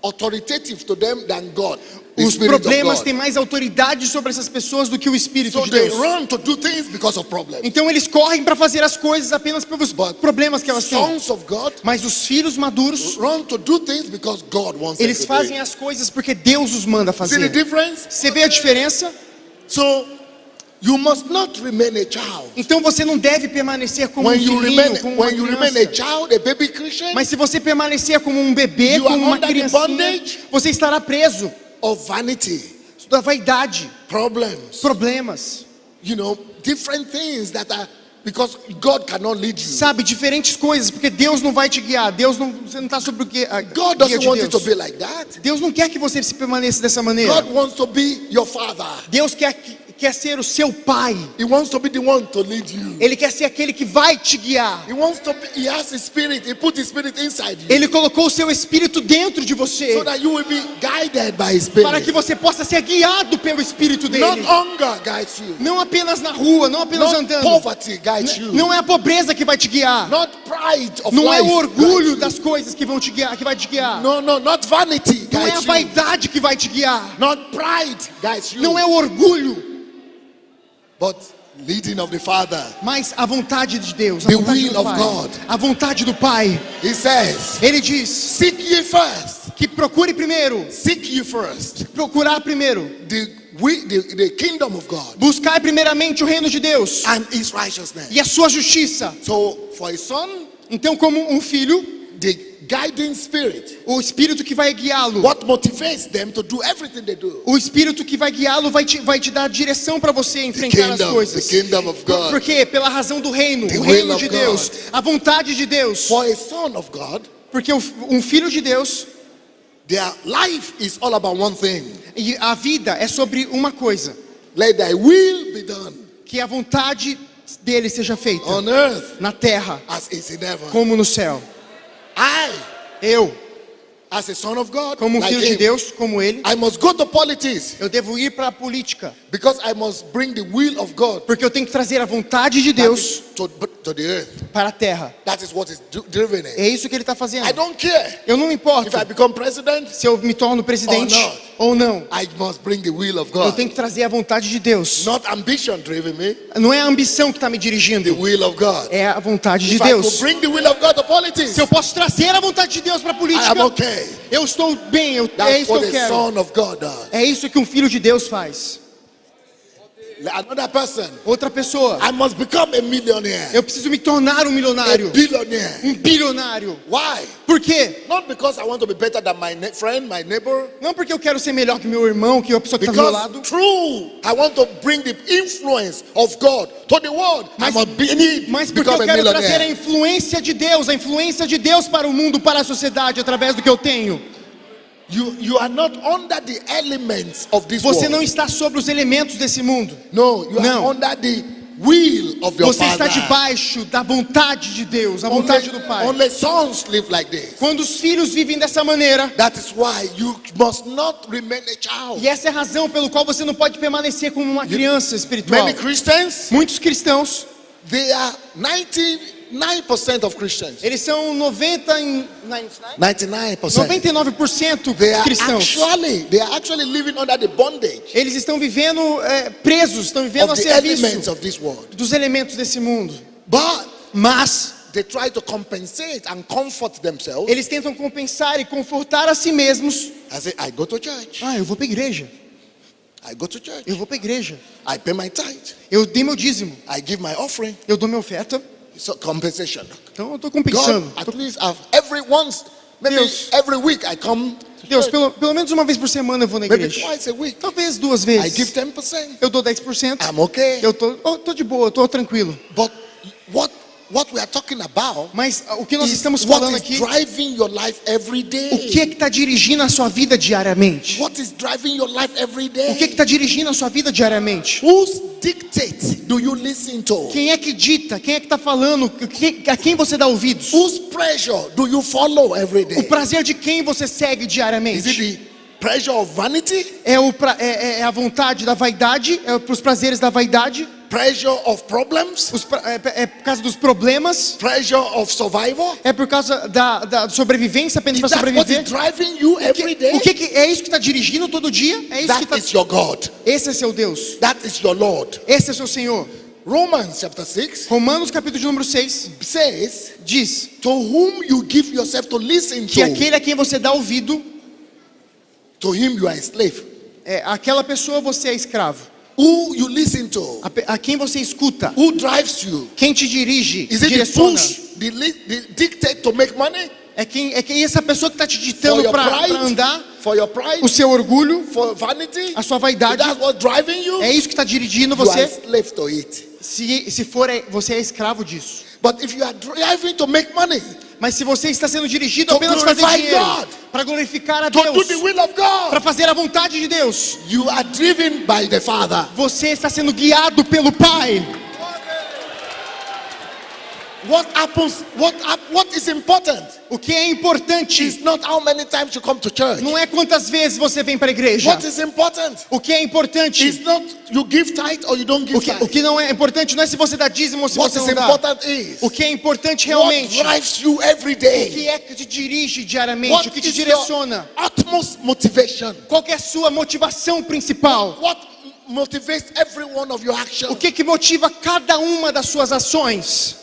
authoritative to them than God. The Os Spirit of problemas God. têm mais autoridade sobre essas pessoas do que o Espírito So de they Deus. run to do things because of problems. Então eles correm para fazer as coisas apenas pelos But problemas que elas têm. Sons of God Mas os filhos maduros, run to do things because God wants them eles to do fazem it. as coisas porque Deus os manda See the fazer. difference? Você vê a diferença? So you must not remain a child. Então você não deve permanecer como um When you filhinho, como uma remain a criança. child, a baby Christian, Mas se você permanecer como um bebê, You como are uma under the criancinha, bondage você estará preso of vanity, da vaidade, problems, problemas, different things that are because God cannot lead you. sabe, diferentes coisas, porque Deus não vai te guiar. Você não está sobre o que a God guia doesn't de want you to Deus. be like that. Deus não quer que você se permaneça dessa maneira. God wants to be your father. Deus quer ser o seu pai. He wants to be the one to lead you. Ele quer ser aquele que vai te guiar. He has his spirit. He put his spirit inside you. Ele colocou o seu espírito dentro de você, So that you will be guided by his para que spirit. você possa ser guiado pelo espírito dele. Not hunger guides you. Não apenas na rua, não apenas Not andando. poverty guides you. Não é a pobreza que vai te guiar. Not pride of Não é life o orgulho guides das coisas que vão te guiar, que vai te guiar. you. No, not vanity Não é a guides you. vaidade que vai te guiar. Not pride guides you. Não é o orgulho, But leading of the Father. mas a vontade de Deus, a The vontade will do of Pai. God. A vontade do Pai. He says, Ele diz seek ye first. que procure primeiro, Seek ye first procurar primeiro, the kingdom of God buscar primeiramente o reino de Deus and his righteousness. e a sua justiça. So for a son, Então, como um filho, the guiding spirit, o espírito que vai guiá-lo, what motivates them to do everything they do. o espírito que vai guiá-lo vai te dar direção para você enfrentar as coisas. The kingdom of God. Por quê? Pela razão do reino, The o will reino of de Deus, God. a vontade de Deus. For a son of God, Porque um filho de Deus, their life is all about one thing. e a vida é sobre uma coisa, Let thy will be done que a vontade dele seja feita on earth na terra, as is in heaven. como no céu. I Eu as a son of God, como um like filho de him, Deus, como ele, I must go to politics eu devo ir para a política, because I must bring the will of God porque eu tenho que trazer a vontade de that Deus is to the earth. para a terra. That is what is driven it. É isso que ele está fazendo. I don't care Eu não me if I importo become president. se eu me torno presidente Or ou não. I must bring the will of Eu God. tenho que trazer a vontade de Deus. Not ambition driven me, Não é a ambição que está me the dirigindo, will of God. é a vontade de If I could Deus. bring the will of God to politics, Se eu posso trazer a vontade de Deus para a I política, am okay. eu estou bem, é That's isso que what eu a quero. son of God does. É isso que um filho de Deus faz. Another person, Outra pessoa, I must become a millionaire, eu preciso me tornar um a milionário, billionaire. um bilionário. Why? Por quê? Not because I want to be better than my friend, my neighbor. Não porque eu quero ser melhor que meu irmão, que a pessoa que está do meu Because lado, true, I want to bring the influence of God to the world. I must mas porque eu become a quero trazer a millionaire. influência de Deus para o mundo, para a sociedade, através do que eu tenho. You are not under the elements of this Você world. não está sobre os elementos desse mundo. No, you Não. are under the will of your Você está Father. debaixo da vontade de Deus, a vontade do Pai. Only sons live like this. Quando os filhos vivem dessa maneira, That is why you must not remain a child. e essa é a razão pelo qual você não pode permanecer como uma criança espiritual. Many Christians, Muitos cristãos, they are 99% of Christians. eles são 99%. 99% They are cristãos. actually living under the bondage Eles estão vivendo presos, estão vivendo a of the elements serviço of this world. dos elementos desse mundo. But Mas they try to compensate and comfort themselves. eles tentam compensar e confortar a si mesmos. I say, I go to church. Ah, eu vou para a igreja. I go to church. Eu vou para a igreja. I pay my tithe. Eu dei meu dízimo. I give my offering. Eu dou minha oferta. So compensation. Então eu estou compensando. God, at least maybe Deus. every week I come to Deus, church. pelo menos uma vez por semana eu vou na Maybe igreja. twice a week. Talvez 2 I give vezes. 10%. Eu dou 10%. I'm okay. Eu tô de boa, eu tô tranquilo. But what we are talking about Mas o que nós is estamos what falando is aqui, driving your life every day. o que é que está dirigindo a sua vida diariamente? What is driving your life every O day? que é que está dirigindo a sua vida diariamente? Whose dictate do you listen to? Quem é que dita? Quem é que está falando? A quem você dá ouvidos? Whose pressure do you follow every O day? prazer de quem você segue Is it the the pressure of vanity? É a vontade da vaidade? É os prazeres da vaidade? Pressure of problems? É por causa dos problemas? Pressure of survival? É por causa da sobrevivência, apenas Is para that what is sobreviver? driving you every day? É isso que está dirigindo todo dia? É isso que That is your God. Esse é seu Deus. That is your Lord. Esse é seu Senhor. Romans chapter 6 Romanos capítulo de número 6 says, diz to whom you give yourself to listen que to, aquele a quem você dá ouvido, to him you are a slave. aquela pessoa você é escravo. Who you listen to, A quem você escuta, who drives you? quem te dirige, Is it the direciona. push, the dictate to make money? É quem essa pessoa que está te ditando para andar, For your pride? o seu orgulho, For vanity? a sua Is vaidade. that what's driving you? É isso que está dirigindo You are a você. slave to it. Se for, você é escravo disso. But if you are driving to make money, Mas se você está sendo dirigido To apenas para fazer glorify dinheiro, God. para glorificar a to Deus, do the will of God, para fazer a vontade de Deus, you are driven by the Father. você está sendo guiado pelo Pai. What happens? What is important O que é importante is not how many times you come to church. não é quantas vezes você vem para a igreja. What is important O que é importante, is not you give tithe or you don't give o tithe. que não é importante não é se você dá dízimo ou se What você is não dá. important is O que é importante what realmente, drives you every o day. que é que te dirige diariamente, What o que te is your direciona. utmost motivation? Qual que é a sua motivação principal? What motivates every one of your actions? O que motiva cada uma das suas ações?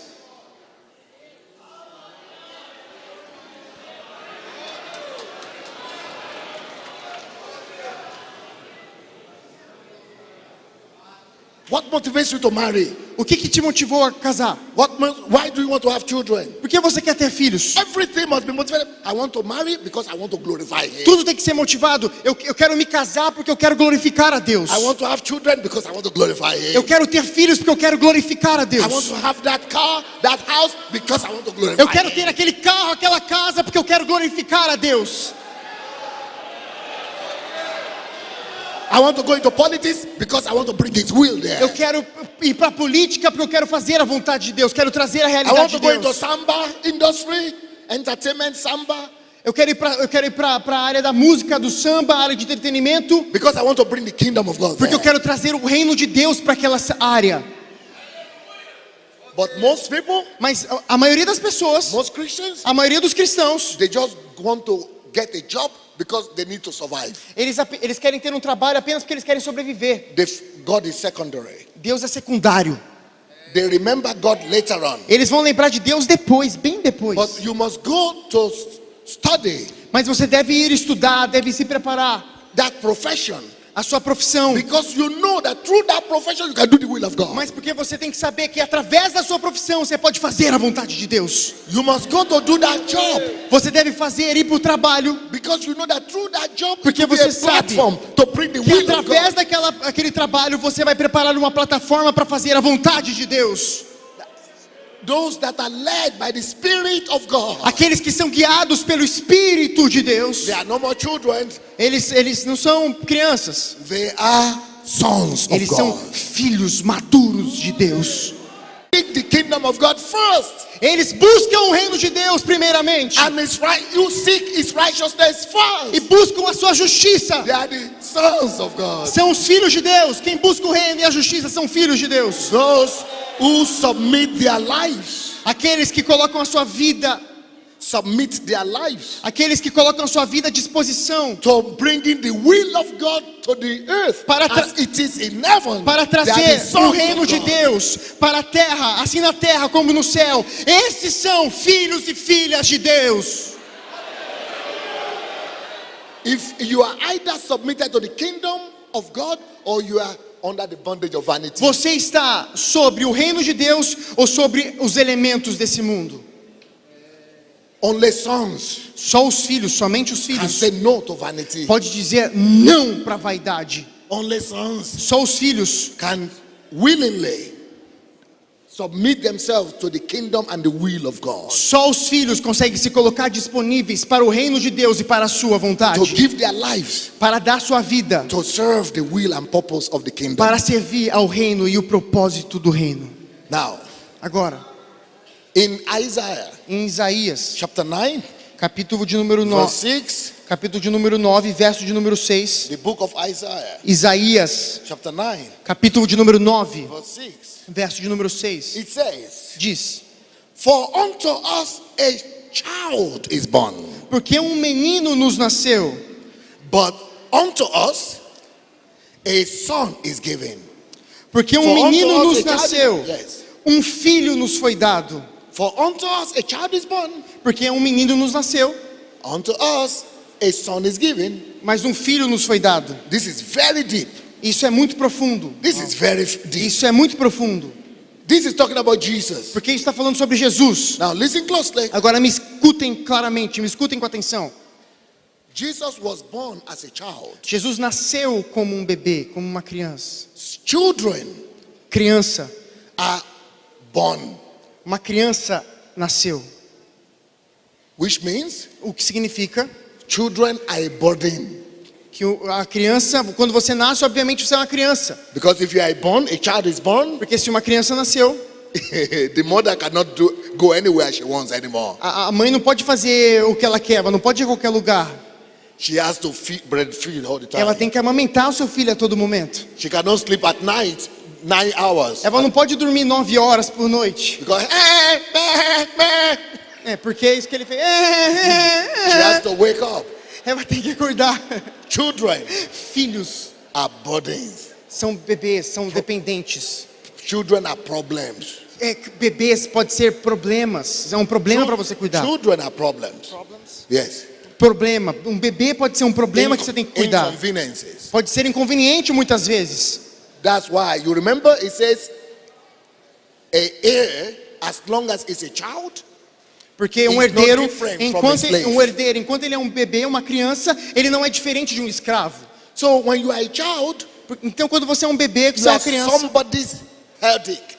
What motivates you to marry? O que te motivou a casar? Why do you want to have children? Por que você quer ter filhos? Everything must be motivated. I want to marry because I want to glorify Him. Tudo tem que ser motivado. Eu quero me casar porque eu quero glorificar a Deus. I want to have children because I want to glorify Eu Him. quero ter filhos porque eu quero glorificar a I want Deus. to have that car, that house because I want to glorify Eu quero Him. ter aquele carro, aquela casa porque eu quero glorificar a Deus. I want to go into politics because I want to bring His will there. Eu quero ir para a política porque eu quero fazer a vontade de Deus. Quero trazer a I want realidade to de go into Deus. samba industry, entertainment samba. Eu quero ir para a área da música, do samba, a área de entretenimento, because I want to bring the kingdom of God porque eu there. quero trazer o reino de Deus para aquela área. But most people, Mas a maioria das pessoas, most Christians, a maioria dos cristãos, they just want to get a job because they need to survive. eles querem ter um trabalho apenas porque eles querem sobreviver. God is secondary. Deus é secundário. They remember God later on. Eles vão lembrar de Deus depois, bem depois. But you must go to study Mas você deve ir estudar, deve se preparar. that profession, A sua profissão. because you know that through that profession you can do the will of God. Mas porque você tem que saber que através da sua profissão você pode fazer a vontade de Deus. You must go to do that job Você deve ir para o trabalho, because you know that through that job Porque it will be você a sabe platform to bring the que will of através God. daquele trabalho você vai preparar uma plataforma para fazer a vontade de Deus. Those that are led by the Spirit of God, Aqueles que são guiados pelo Espírito de Deus, they are no more children, eles não são crianças, they are sons of eles são God. filhos maduros de Deus. Seek the kingdom of God first, Eles buscam o reino de Deus primeiramente and His right. You seek His righteousness e first. buscam a sua justiça. They are the sons of God. São os filhos de Deus. Quem busca o reino e a justiça são filhos de Deus. Those who submit their lives, Aqueles que colocam a sua vida, submit their lives aqueles que colocam a sua vida à disposição to bringing the will of God to the earth Para as it is in heaven. para They are the trazer sons o reino of de God. Deus para a terra, assim na terra como no céu. Esses são filhos e filhas de Deus. If you are either submitted to the kingdom of God or you are under the bondage of vanity. Você está sobre o reino de Deus ou sobre os elementos desse mundo? Only sons Só os filhos, somente os can filhos say no to vanity. pode dizer não para a vaidade. Only sons Só os filhos can willingly submit themselves to the kingdom and the will of God. Só os filhos conseguem se colocar disponíveis para o reino de Deus e para a sua To vontade, give their lives para dar sua vida, to serve the will and purpose of the kingdom. para servir ao reino e o propósito do reino. Now, Agora, in Isaiah em Isaías, chapter 9, capítulo de número verse 9, 6, capítulo de número 9, verso de número 6. the book of Isaiah Isaías, chapter 9, capítulo de número 9, verse 6, verso de número 6, it says, diz: for unto us a child is born, porque um menino nos nasceu, but unto us a son is given. porque um For menino unto nos us a child- nasceu, Yes. um filho nos foi dado. For unto us a child is born, Porque um menino nos nasceu, unto us a son is given. mas um filho nos foi dado. This is very deep. Isso é muito profundo. This is very deep. Isso é muito profundo. This is talking about Jesus. Porque isso está falando sobre Jesus. Now listen closely. Agora me escutem claramente, me escutem com atenção. Jesus was born as a child. Jesus nasceu como um bebê, como uma criança. Children Criança. are born, Uma criança nasceu. which means O que significa children are a burden. que a criança, quando você nasce, obviamente você é uma criança. Because if you are born, a child is born, Porque se uma criança nasceu, the mother cannot go anywhere she wants anymore. a mãe não pode fazer o que ela quer, ela não pode ir a qualquer lugar. She has to breastfeed all the time. Ela tem que amamentar o seu filho a todo momento. She cannot sleep at night 9 hours. Ela não pode dormir 9 horas por noite. Because É, porque é isso que ele fez. she has to wake up. Ela tem que acordar. Children Filhos are burdens. são bebês, são dependentes. Children are problems. Bebês pode ser problemas. É um problema para você cuidar. Children are problems. Yes. Problema. Um bebê pode ser um problema que você tem que cuidar. Inconveniences. Pode ser inconveniente muitas vezes. That's why you remember it says a heir as long as it's a child. Porque um He's not herdeiro, different from a slave. enquanto ele é um bebê, uma criança, ele não é diferente de um escravo. So when you are a child, Então quando você é um bebê, you você é uma are criança, somebody's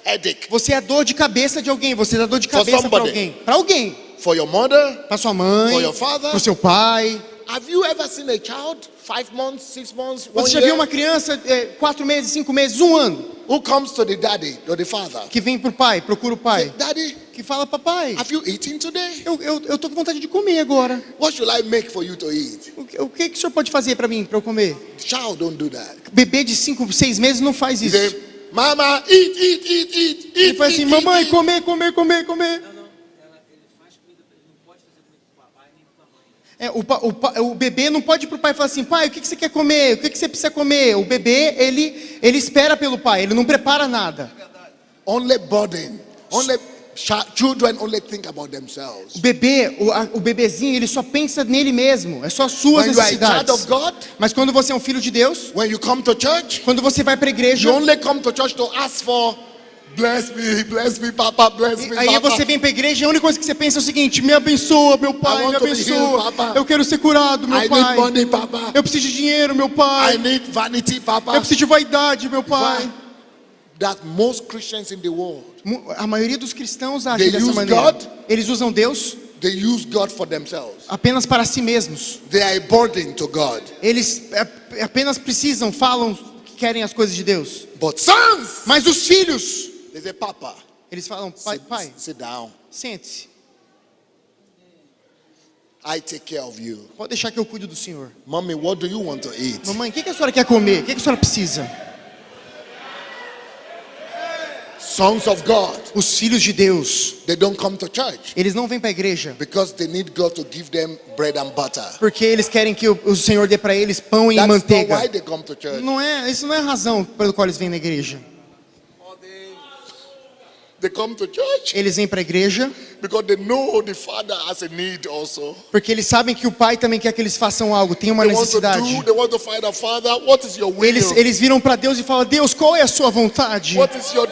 headache. você é dor de cabeça de alguém, você dá dor de For cabeça para somebody. alguém. Para alguém. For your mother, Para sua mãe, For your father. para o seu pai. have you ever seen a child 5 months, 6 months, 1 Você já year? viu uma criança 4 meses, 5 meses, 1 ano? who comes to the daddy or the father, que vem pro pai, procura o pai, say, Daddy, que fala, papai, have you eaten today? eu tô com vontade de comer agora. What should I make for you to eat? O que o senhor pode fazer para mim, para eu comer? Child don't do that. Bebê de 5, 6 meses não faz He isso. say, Mama, eat. Ele faz assim, mamãe, comer. Ele faz comida pra ele, não pode fazer comida pro papai nem pra mãe. O bebê não pode ir pro pai e falar assim, pai, o que você quer comer? O que você precisa comer? O bebê, ele espera pelo pai, ele não prepara nada. Only burden. Children only think about themselves. O bebê, o bebezinho, ele só pensa nele mesmo, é só as suas When you are a child necessidades. of God, Mas quando você é um filho de Deus, when you come to church, quando você vai para a igreja, you only come to church to ask for, bless me, Papa, bless me, aí Papa. você vem para a igreja e a única coisa que você pensa é o seguinte, me abençoa, meu pai, I want me to be abençoa, healed, Papa. eu quero ser curado, meu I pai, need money, Papa. eu preciso de dinheiro, meu I pai, need vanity, Papa. eu preciso de vaidade, meu pai. Why? That most Christians in the world, A maioria dos cristãos They agem dessa use maneira. God. Eles usam Deus they use God for themselves. apenas para si mesmos. They are a burden to God. Eles apenas precisam, falam que querem as coisas de Deus. But sons, Mas os filhos, they say, Papa, eles falam, pai, sit down. sente-se. I take care of you. Pode deixar que eu cuido do senhor. Mommy, what do you want to eat? Mamãe, o que a senhora quer comer? O que a senhora precisa? Sons of God, Os filhos de Deus, they don't come to church eles não vêm para a igreja because they need God to give them bread and butter. porque eles querem que o Senhor dê para eles pão e That is not manteiga. why they come to church. Isso não é a razão pelo qual eles vêm na igreja. They come to church Eles vêm para a igreja because they know the Father has a need also. porque eles sabem que o pai também quer que eles façam algo, tem uma They want to necessidade. they want to find out, Father, what is your will? Eles viram para Deus e falam, Deus, qual é a sua vontade? What is your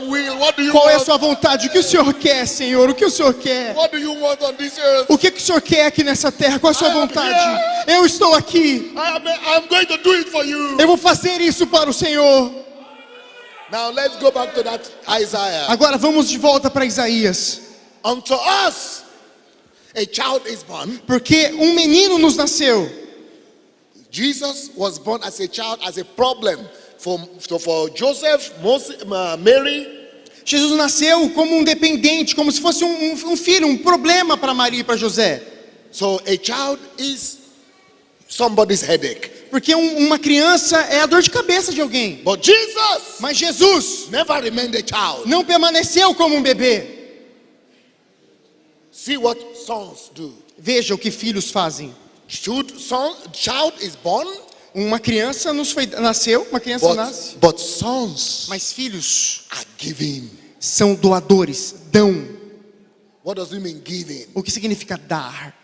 will? What do you Qual é a want? sua vontade? O que o Senhor quer, Senhor? O que o Senhor quer? What do you want on this earth? O que o Senhor quer aqui nessa terra? Qual é a sua I am vontade? Eu estou aqui. I'm going to do it for you. Eu vou fazer isso para o Senhor. Now let's go back to that Isaiah. Agora vamos de volta para Isaías. Unto us a child is born. Porque um menino nos nasceu. Jesus was born as a child, as a problem for Joseph, Mary. Jesus nasceu como um dependente, como se fosse um filho, um problema para Maria e para José. So a child is somebody's headache. Porque uma criança é a dor de cabeça de alguém. But Jesus Mas Jesus never remained a child. não permaneceu como um bebê. See what sons do. Veja o que filhos fazem. Child is born, Uma criança nasceu, uma criança nasce. but sons Mas filhos are giving. são doadores, dão. What does it mean, giving? O que significa dar?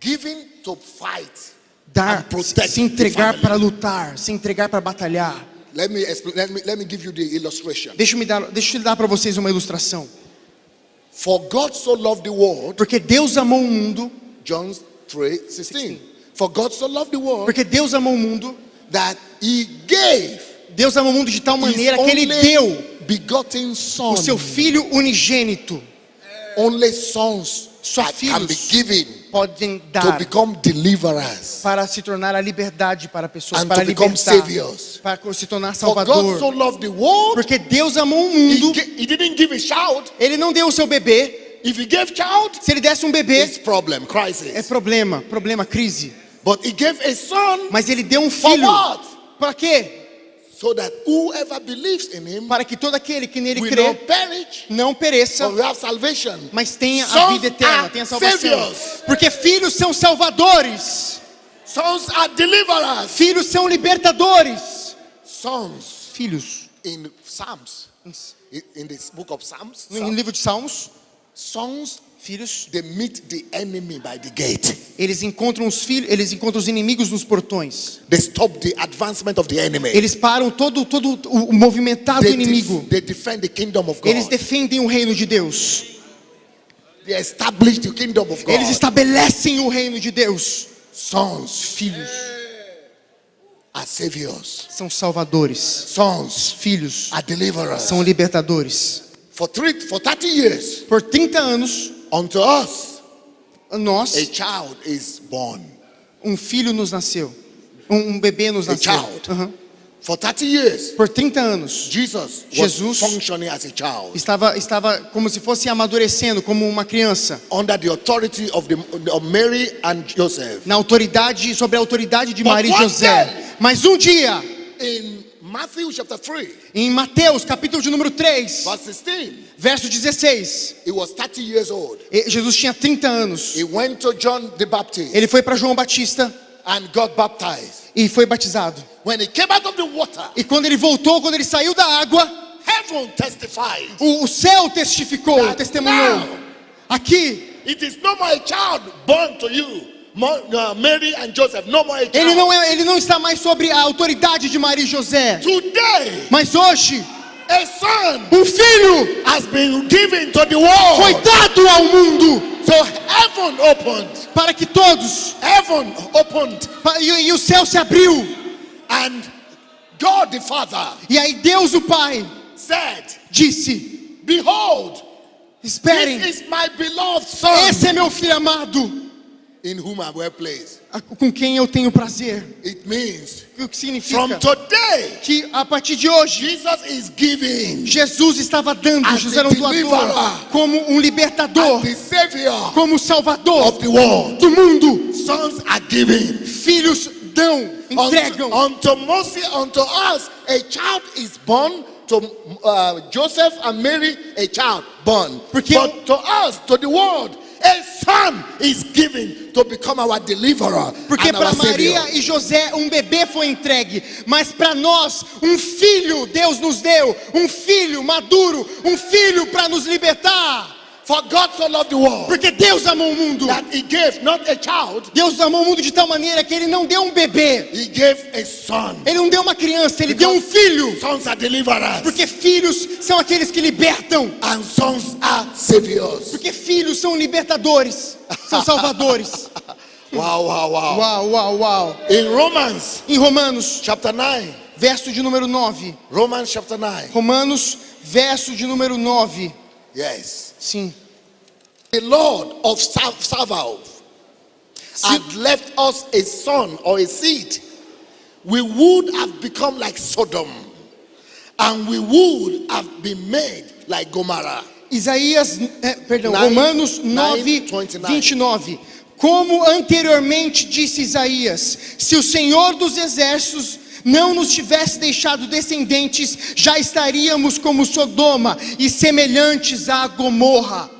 Giving to fight. Dar, And protect se entregar the family. para lutar, se entregar para batalhar. Let me explain. Let me give you the illustration. Deixa eu dar para vocês uma ilustração. For God so loved the world, Porque Deus amou o mundo, John 3:16. For God so loved the world porque Deus amou o mundo, that He gave Deus amou o mundo de tal His maneira que Ele only deu begotten Son. o seu Filho unigênito. Only sons Só can be filhos given podem to dar become deliverers para se tornar a liberdade para pessoas, and para to become libertar, saviors. para se tornar For God salvador. so loved the world, Porque Deus amou o mundo, He didn't give a child. Ele não deu o seu bebê. If He gave child, Se Ele desse um bebê, it's problem, crisis. é problema, crise. But He gave a son Mas Ele deu um for filho. what? Para quê? So that whoever believes in Him Para que todo aquele que nele will crê not perish, não pereça, but will have salvation. mas tenha a Sons vida eterna, are tenha salvação. saviors. Porque filhos são salvadores, Sons are deliverers. filhos são libertadores. Sons Filhos, in Psalms, in this book of Psalms, no livro de Salmos, sons filhos, they meet the enemy by the gate. eles encontram os inimigos nos portões. They stop the advancement of the enemy. Eles param todo o movimentado inimigo. They defend the kingdom of God. Eles defendem o reino de Deus. They establish the kingdom of God. Eles estabelecem o reino de Deus. Sons Filhos are saviors. são salvadores. Sons Filhos are deliverers. são libertadores. For 30 years, Por 30 anos, unto us, nós, a child is born. um filho nos nasceu. Um bebê nos A nasceu. child. Aham. For 30 years, Por 30 anos, Jesus was Jesus functioning as a child estava como se fosse amadurecendo como uma criança, under the authority of Mary and Joseph. sobre a autoridade de But Maria e one José. day- Mas um dia, In Matthew chapter 3, em Mateus, capítulo de número 3, verse 16, verso 16, he was 30 years old. Jesus tinha 30 anos. He went to John the Baptist Ele foi para João Batista and got baptized. e foi batizado. When he came out of the water, E quando ele voltou, quando ele saiu da água, heaven testified. o céu testificou, testemunhou. Now, Aqui, it is no more a child born to you, Mary and Joseph, no more a child. ele não está mais sobre a autoridade de Maria e José. Today, Mas hoje, a son um filho has been given to the foi world. dado ao mundo So heaven opened. para que todos, Heaven opened. e o céu se abriu. And God the Father E aí Deus o Pai said, disse: behold, esperem, this is my beloved son, esse é meu filho amado, in whom I will please. com quem eu tenho prazer. It means O que significa? from today, Que a partir de hoje, Jesus is giving Jesus estava dando, As Jesus era um the doador, deliverer. como um libertador, the Savior como salvador of the world. do mundo. Sons are given. Filhos dão, entregam. Unto us, a child is born. To Joseph and Mary, a child born. Porque- But to us, to the world, a son is given to become our deliverer Porque and our para Savior. Maria e José um bebê foi entregue, mas para nós um filho Deus nos deu, um filho maduro, um filho para nos libertar. For God so loved the world Porque Deus amou o mundo. that He gave not a child, Deus amou o mundo de tal maneira que Ele não deu um bebê, He gave a son. Ele não deu uma criança, Ele deu um filho. Sons are deliverers Porque filhos são aqueles que libertam. and sons are saviors. Porque filhos são libertadores, são salvadores. Wow, wow, wow. Uau, uau, uau. In Romans Em Romanos, chapter 9, verso de número 9. Romans chapter 9. Romanos, verso de número 9. Yes. Sim. The Lord of Sabaoth had left us a son or a seed, we would have become like Sodom, and we would have been made like Gomorrah. Isaías, perdão, 9, Romanos 9, 29. 29. Como anteriormente disse Isaías, se o Senhor dos Exércitos não nos tivesse deixado descendentes, já estaríamos como Sodoma e semelhantes a Gomorra.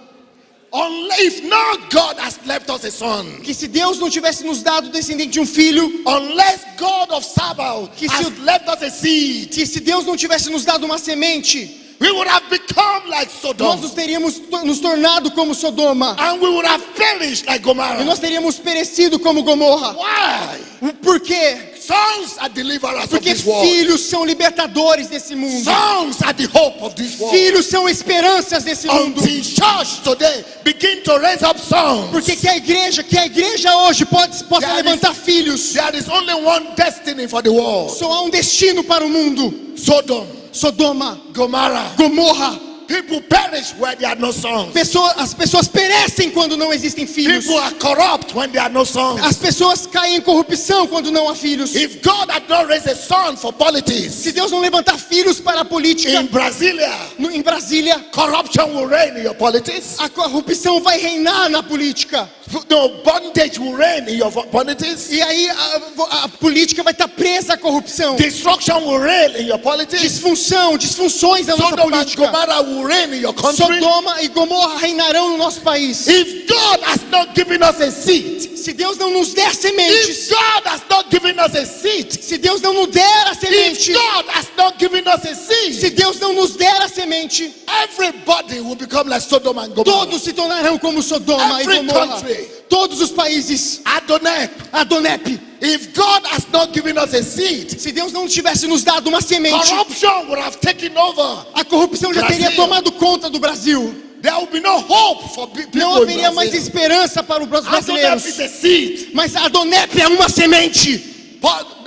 If not God has left us a son, Que se Deus não tivesse nos dado descendente de um filho, unless God of Sabaoth Que se has o- left us a seed, que se Deus não tivesse nos dado uma semente, we would have become like nós Sodom, nos teríamos nos tornado como Sodoma. and we would have perished like E Gomorrah. nós teríamos perecido como Gomorra. Why? Por quê? Sons are deliverers of Porque this world. filhos são libertadores desse mundo. Sons are the hope of this world. Filhos são esperanças desse mundo. Until church today begin to raise up sons. Porque que a igreja hoje possa There levantar filhos. There is only one destiny for the world. Só há um destino para o mundo. Sodom, Sodoma, Gomorrah. Gomorra. People perish where there are no sons. As pessoas perecem quando não existem filhos. People are corrupt when there are no sons. As pessoas caem em corrupção quando não há filhos. If God had not raised a son for politics, Se Deus não levantar filhos para a política, in Brasilia, em Brasília, corruption will reign in your politics. a corrupção vai reinar na política. No, bondage will reign in your politics. E aí a política vai estar presa à corrupção. Destruction will reign in your politics. Disfunções da nossa Sodom and política. Gomorrah will reign in your country. Sodoma e Gomorra reinarão no nosso país. If God has not given us a seed, Se Deus não nos der if sementes, God has not given us a seed, se Deus não nos der a if semente, God has not given us a seed, se Deus não nos der a semente, everybody will become like Sodom and Gomorrah. todos se tornarão como Sodoma e Every Gomorra. country. Todos os países. Adonai, Adonep. if God has not given us a seed, Se Deus não tivesse nos dado uma semente, corruption would have taken over. a corrupção já teria Brasil. tomado conta do Brasil. There will be no hope for people Não in haveria mais Brazil. esperança para os Adonai brasileiros. is a seed. Mas Adonep é uma semente. But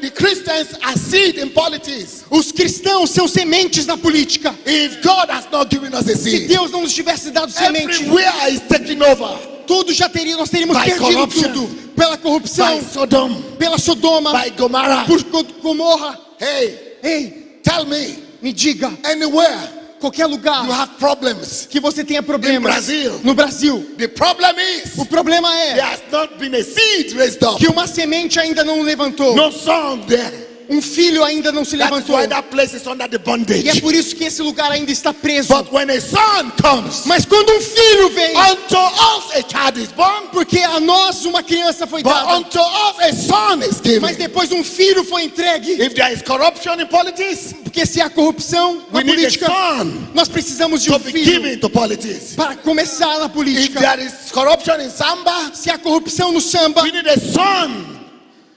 the Christians are seed in politics. Os cristãos são sementes na política. If God has not given us a Se seed, Deus não nos tivesse dado semente, everywhere is taking over. tudo nós teríamos By perdido corruption. tudo. Pela corrupção, By Sodom, pela Sodoma, by Gomorrah. por Gomorra. Hey, Ei, tell me, me diga, anywhere qualquer you lugar have problems, que você tenha problemas Brasil. no Brasil, the problem is o problema there é has not been a seed raised up. que uma semente ainda não levantou, No son there. um filho ainda não se That's levantou. why that place is under the bondage. E é por isso que esse lugar ainda está preso. But when a son comes, Mas quando um filho vem, unto us a child is born, porque a nós uma criança foi but dada, unto us a son is given. mas depois um filho foi entregue, If there is corruption in politics, porque se há corrupção na we need a política, son nós precisamos de to um be filho given to politics. para começar na If política. there is corruption in Samba, Se há corrupção no samba, we need a son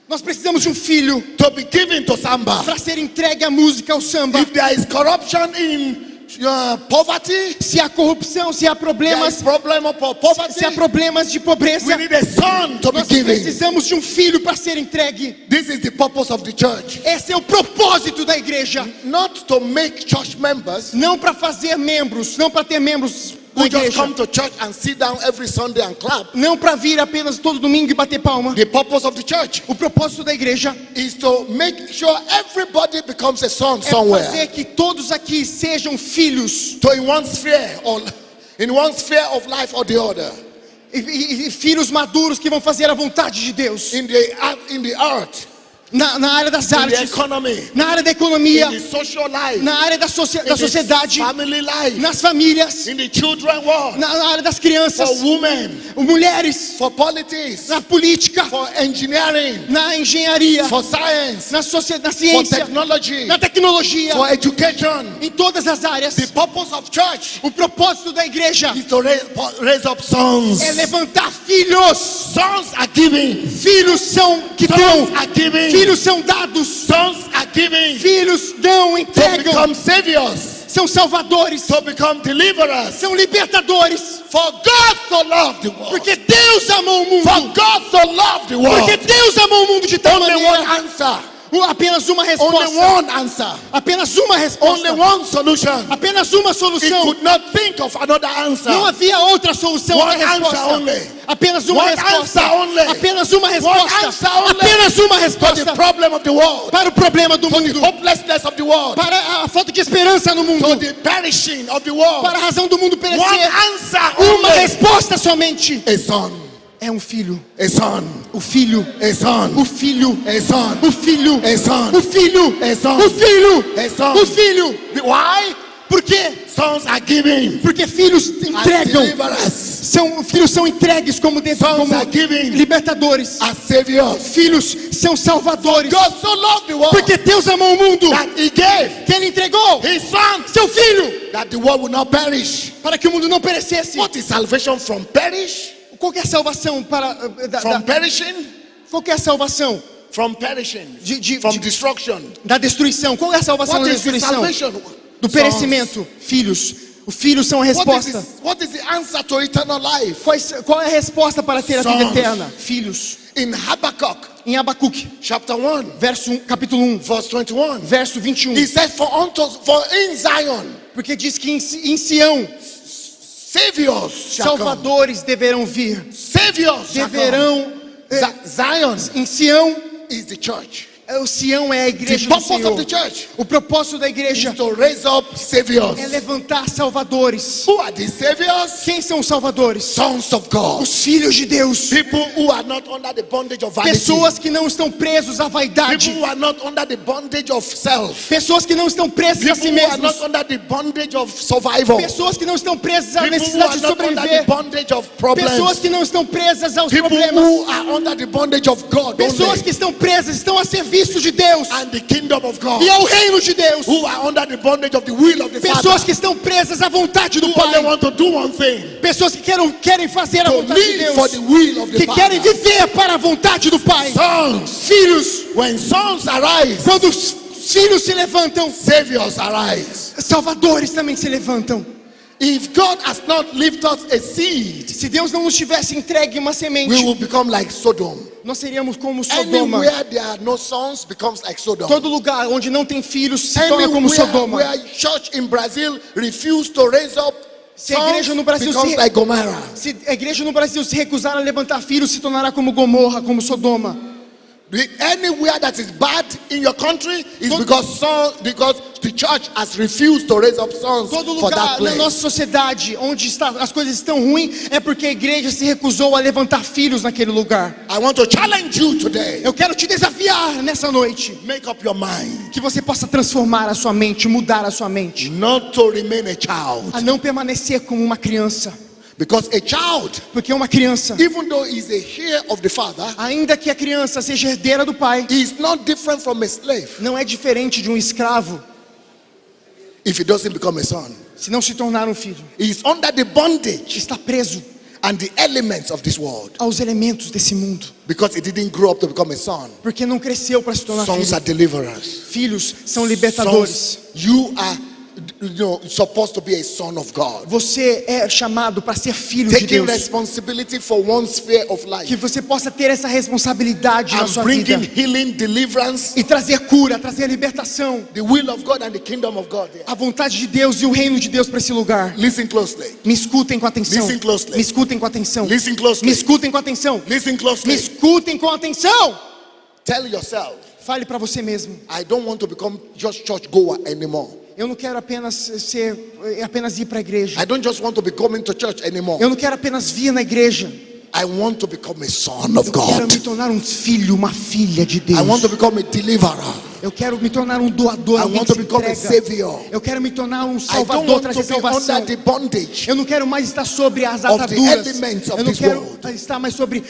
nós precisamos de um filho to be given to Samba. para ser entregue a música ao samba. If there is corruption in poverty, Se há corrupção, se há there is problemas, problem of poverty, se há problemas de we pobreza, need a son to be nós given. precisamos de um filho para ser entregue. This is the purpose of the church. Esse é o propósito da igreja. Not to make church members Não para fazer membros, não para ter membros da who just igreja. come to church and sit down every Sunday and clap. Não para vir apenas todo domingo e bater palma. The purpose of the church O propósito da igreja is to make sure everybody becomes a son é somewhere. fazer que todos aqui sejam filhos. So in one sphere or in one sphere of life or the other. E filhos maduros que vão fazer a vontade de Deus. In the art, Na área das in the artes, economy, na área da economia, in the social life, na área da in the sociedade, family life, nas famílias, in the children world, na área das for crianças, women, mulheres, for politics, na política, for engineering, na engenharia, for science, na for ciência, technology, na tecnologia, for education. em todas as áreas. The purpose of church O propósito da igreja is to raise up sons. é levantar filhos. Sons are given. Filhos são que Sons dão, are given. filhos são dados, Sons are given filhos dão, to entregam, become saviors, são salvadores, to become deliverers. são libertadores. For God so loved the world. Porque Deus amou o mundo. For God so loved the world. Porque Deus amou o mundo de tal Only one maneira. answer. Apenas uma Only resposta. one answer. Apenas uma Only resposta. one solution. Apenas uma He solução. could not think of another answer. Não havia outra solução, One outra resposta. answer only. Apenas uma One resposta. answer only. Apenas uma One resposta. answer only. Apenas uma For the resposta problem of the world. para o problema do For the mundo. hopelessness of the world. Para a falta de esperança no mundo. For the perishing of the world. Para a razão do mundo One perecer. answer Uma only. resposta somente. A son. É um filho. A son. O filho. A son. O filho. A son. O filho. A son. O filho. A son. O filho. A son. O filho. Why? Por quê? Sons are given. Porque filhos As entregam. deliverers. Filhos são entregues como Sons are given. libertadores. As saviors. Filhos são salvadores. God so loved the world Porque Deus amou o mundo that He gave que Ele entregou His son seu filho that the world will not perish. para que o mundo não perecesse. What is salvation from perish? Qual que é a salvação para From perishing? qual que é a salvação From perishing. De- From destruction. da destruição? Qual é a salvação What da is the destruição? salvation? Do perecimento. Filhos. Os filhos são a resposta. What is the answer to eternal life? Qual é a resposta para ter a vida Sons. eterna? Filhos. In Habakkuk Em Abacuque, chapter 1, capítulo 1, verse 21. verso 21. He said, for in Zion, Porque diz que em Sião, saviors shall come. salvadores deverão vir. Saviors shall come. Deverão. Zion Em Sião, is the church. o Sião é a The igreja do purpose of Senhor. the church O propósito da is igreja to raise up saviors. é levantar salvadores. Who are these saviors? Quem são os salvadores? Sons of God. Os filhos de Deus. People who are not under the bondage of vanity. Pessoas que não estão presos à People vaidade. who are not under the bondage of self. Pessoas que não estão presas a si People who are mesmos. not under the bondage of survival. Pessoas que não estão presas à People who necessidade are de not under the sobreviver. bondage of Pessoas problems. que não estão presas aos People problemas. who are under the bondage of God Pessoas only. que estão presas, estão a serviço de Deus And the kingdom of God. e ao reino de Deus. Who are under the bondage of the will of the Pessoas Father. que estão presas à vontade do Who only Pai. want to do one thing. Pessoas que querem fazer a To vontade de live for the Deus. will of the Que querem Father. viver para a vontade do Pai. Sons. Filhos, When sons arise, quando os filhos se levantam, saviors arise. salvadores também se levantam. If God has not lifted us a seed, Se Deus não nos tivesse entregue uma we semente, will become like Sodom. nós seríamos como Sodoma. Anywhere there are no sons becomes like Sodom. Todo lugar onde não tem filhos se torna como Anywhere Sodoma. where church in Brazil refuse to raise up Se a igreja sons no Brasil becomes se- like Gomorrah. Se a igreja no Brasil se recusar a levantar filhos, se tornará como Gomorra, como Sodoma. Anywhere that is bad in your country is because the church has refused to raise up sons Todo for that lugar na place. nossa sociedade onde as coisas estão ruins é porque a igreja se recusou a levantar filhos naquele lugar. I want to challenge you today. Eu quero te desafiar nessa noite, Make up your mind que você possa transformar a sua mente, mudar a sua mente, not to remain a child. a não permanecer como uma criança, Because a child, porque uma criança, even though he is a heir of the father, ainda que a criança seja herdeira do pai, is not different from a slave não é diferente de um escravo if he doesn't become a son. se não se tornar um filho. He is under the bondage Está preso and the elements of this world aos elementos desse mundo, because he didn't grow up to become a son. porque não cresceu para se tornar Sons filho. are deliverers. Filhos são libertadores. Sons, you are, supposed to be a son of God. Você é chamado para ser filho de Taking Deus. responsibility for one sphere of Que life você possa ter essa responsabilidade na and sua bringing vida healing, deliverance, e trazer cura, trazer libertação, the will of God and the kingdom of God there. a vontade de Deus e o reino de Deus para esse lugar. Listen closely. Me escutem com atenção. Listen closely. Me escutem com atenção. Listen Me closely. escutem com atenção. Listen Me closely. escutem com atenção. Tell yourself, Fale para você mesmo. I don't want to become just church goer anymore. Eu não quero apenas ir para a igreja. I don't just want to be coming to church anymore. Eu não quero apenas vir na igreja. I want to become a son of Eu quero God. me tornar um filho, uma filha de Deus. I want to become a deliverer. Eu quero me tornar um doador, I alguém want que to se become a entrega. savior. Eu quero me tornar um I don't salvador, want to trazer be salvação. under the bondage. Eu não quero mais estar sobre as of the ataduras. elements of Eu não this quero world. estar mais sobre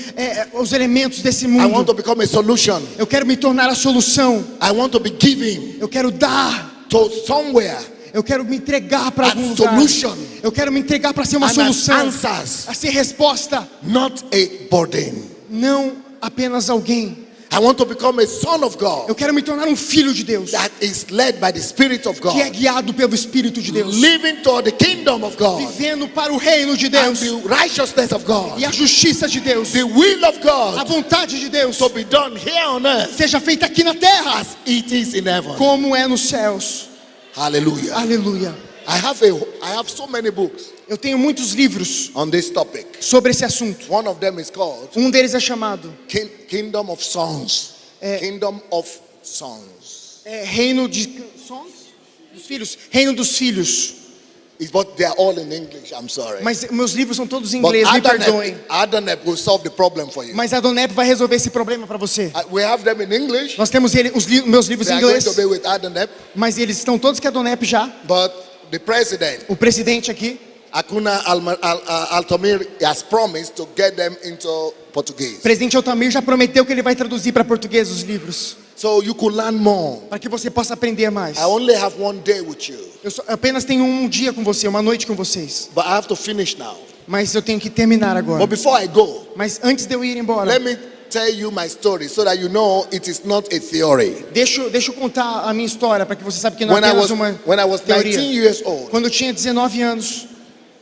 os elementos desse I want mundo. to become a solution. Eu quero me tornar a solução. I want to be giving Eu quero dar. to somewhere Eu quero me entregar para as algum lugar. solution Eu quero me entregar para ser uma and as solução. answers, A ser resposta. not a burden. Não apenas alguém. I want to become a son of God Eu quero me tornar um filho de Deus. that is led by the Spirit of Que é God, guiado pelo Espírito de Deus. living toward the kingdom of God Vivendo para o reino de and Deus. the righteousness of God, E a justiça de Deus. the will of A God vontade de Deus. to be done here on earth Seja feita aqui na terra. as it is in heaven. Como é nos céus. Hallelujah. Aleluia. I have so many books Eu tenho muitos livros on this topic. sobre esse assunto. One of them is called Um deles é chamado Kingdom of Sons. Kingdom of Sons. Reino de Sons? Dos Filhos. Reino dos Filhos. But they are all in English, I'm sorry. Mas meus livros são todos em But inglês, me perdoem. Adonep will solve the problem for you. Mas a Donep vai resolver esse problema para você. We have them in English. Nós temos meus livros They em are going inglês, to be with Adonep. mas eles estão todos com a Donep já. But the president, O presidente aqui, Akuna Altamir, has promised to get them into o Portuguese. presidente Altamir já prometeu que ele vai traduzir para português os livros, So you could learn more. para que você possa aprender mais. I only have one day with you. Eu apenas tenho um dia com você, uma noite com vocês. But I have to finish now. Mas eu tenho que terminar agora. But before I go, Mas antes de eu ir embora, let me tell you my story so that you know it is not a theory. deixa eu contar a minha história para que você saiba que não é When I apenas was uma 19 teoria. years old, Quando eu tinha 19 anos,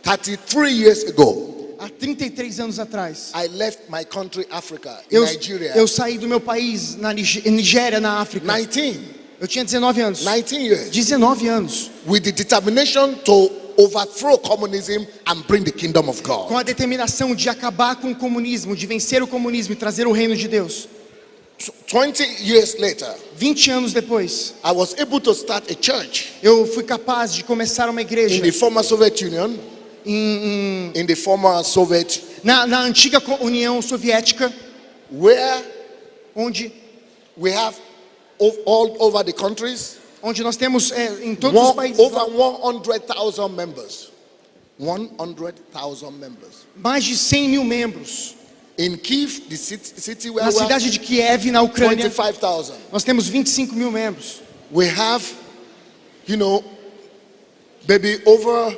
33 years ago, há 33 anos atrás, I left my country, Africa, in eu Nigeria. saí do meu país, na Nigéria, na África. 19 Eu tinha 19 anos. years. 19 anos. With the determination to overthrow communism and bring the kingdom of Com God. a determinação de acabar com o comunismo, de vencer o comunismo e trazer o reino de Deus. 20 years later, 20 anos depois, I was able to start a church eu fui capaz de começar uma igreja in the former Soviet Union, in the former Soviet, na antiga União Soviética, where onde we have all over the countries, onde nós temos em todos os países over 100,000 members. 100,000 members. mais de 100 mil membros. In Kiev, the city where Na we have cidade de Kiev, na Ucrânia, 25,000. nós temos 25 mil membros. We have, maybe over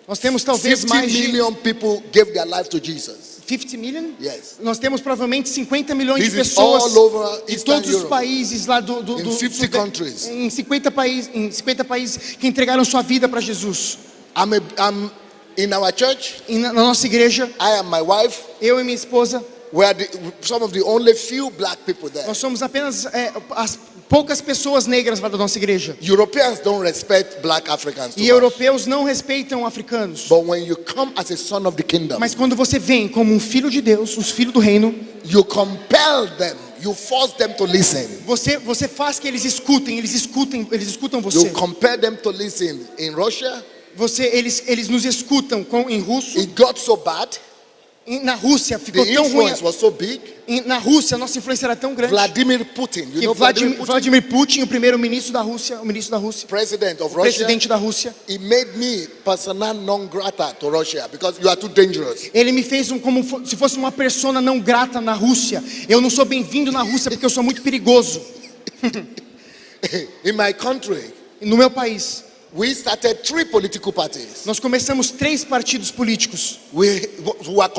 Nós temos talvez 50 mais de million people gave their life to Jesus. 50 million? Yes. Nós temos provavelmente 50 milhões This de is pessoas all over de Eastern todos os Europe. países lá do In 50 countries. em 50 países que entregaram sua vida para Jesus. I'm in our church. E na nossa igreja, I and my wife. eu e minha esposa, We are some of the only few black people there. nós somos apenas as poucas pessoas negras lá da nossa igreja. Europeans don't respect black Africans too E much. europeus não respeitam africanos. But when you come as a son of the kingdom, Mas quando você vem como um filho de Deus, um filho do reino, you compel them. You force them to listen. Você faz que eles escutem You você. compel them to listen. In Russia, Eles nos escutam em russo. it got so bad. Na Rússia ficou The tão ruim. influence was so big. Na Rússia, nossa influência era tão grande. Vladimir Putin, you Que know Vladimir Putin, o primeiro-ministro da Rússia, president of Russia, presidente da Rússia, he made me persona non grata to Russia because you are too dangerous. ele me fez como se fosse uma persona não grata na Rússia. Eu não sou bem-vindo na Rússia porque eu sou muito perigoso. In my country, No meu país, we started 3 political parties. nós começamos 3 partidos políticos. We were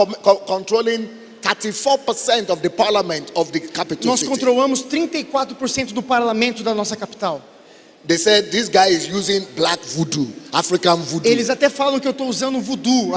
controlling 34% of the parliament of the capital Nós city. controlamos 34% do parlamento da nossa capital. They said this guy is using black voodoo, African voodoo. Eles até falam que eu estou usando voodoo,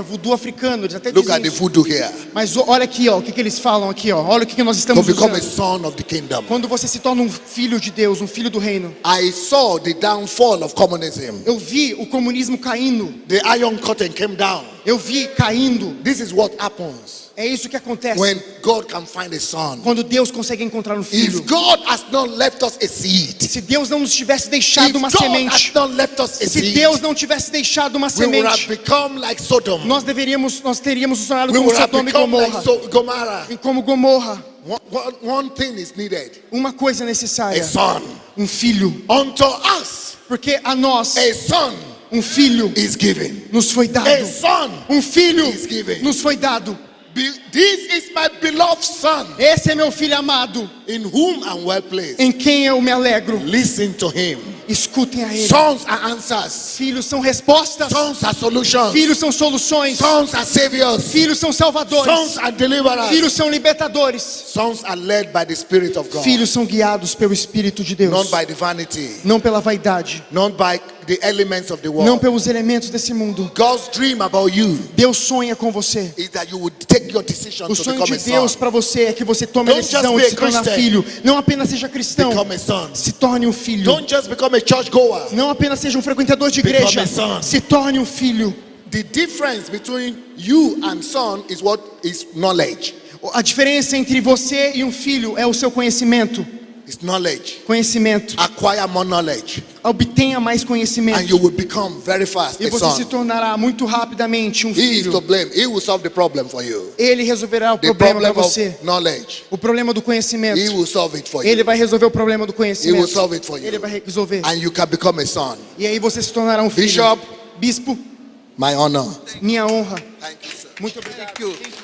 voodoo africano. Eles até Look dizem at the isso. voodoo here. Mas olha aqui, ó, o que eles falam aqui, ó. Olha o que nós To estamos become a usando. son of the kingdom. Quando você se torna um filho de Deus, um filho do reino. I saw the downfall of communism. Eu vi o comunismo caindo. The Iron Curtain came down. Eu vi caindo. This is what happens É isso que acontece when God can find a son. quando Deus consegue encontrar um filho. If God has not left us a seed, Se Deus não nos tivesse deixado if uma God has semente, not left us a se seed, Deus não tivesse deixado uma we would have semente, become like Sodom. nós teríamos nos tornado We como would have Sodoma e become like Gomorra. Gomorrah. E como Gomorra, One thing is needed: uma coisa é a necessária: son. um filho. Unto us, Porque a nós, a son um filho is given. nos foi dado. A son. Um filho is given. nos foi dado. This is my beloved son, Esse é meu filho amado, in whom I'm well pleased. em quem eu me alegro. Listen to him. Escutem a ele. Sons are answers. Filhos são respostas. Sons are solutions. Filhos são soluções. Sons are saviors. Filhos são salvadores. Sons are deliverers. Filhos são libertadores. Sons are led by the Spirit of God. Filhos são guiados pelo Espírito de Deus. Not by the vanity. Não pela vaidade. Not by the elements of the Não world. pelos elementos desse mundo. God's dream about you Deus sonha com você. is that you would take your decision O to sonho become de a Deus son. para você é que você tome a Don't decisão just be de a se tornar Christian. filho. Não apenas seja cristão. Become a son. Se torne um filho. Don't just become a church goer. Não apenas seja um frequentador de Become igreja. a son. Se torne um filho. The difference between you and son is what is knowledge. A diferença entre você e um filho é o seu conhecimento. It's knowledge. Conhecimento. Acquire more knowledge, Obtenha mais and conhecimento. you will become very fast E a você se son. tornará muito rapidamente um He is to filho. blame. He will solve the problem for you. Ele resolverá o The problema para problem você. of knowledge, O problema do he conhecimento. will solve it for you. Ele vai resolver o problema do He will conhecimento. solve it for you. Ele vai resolver. And you can become a son. E aí você se tornará um filho. Bishop, Bispo, my honor. minha honra. Thank you, sir. Muito obrigado. Thank you.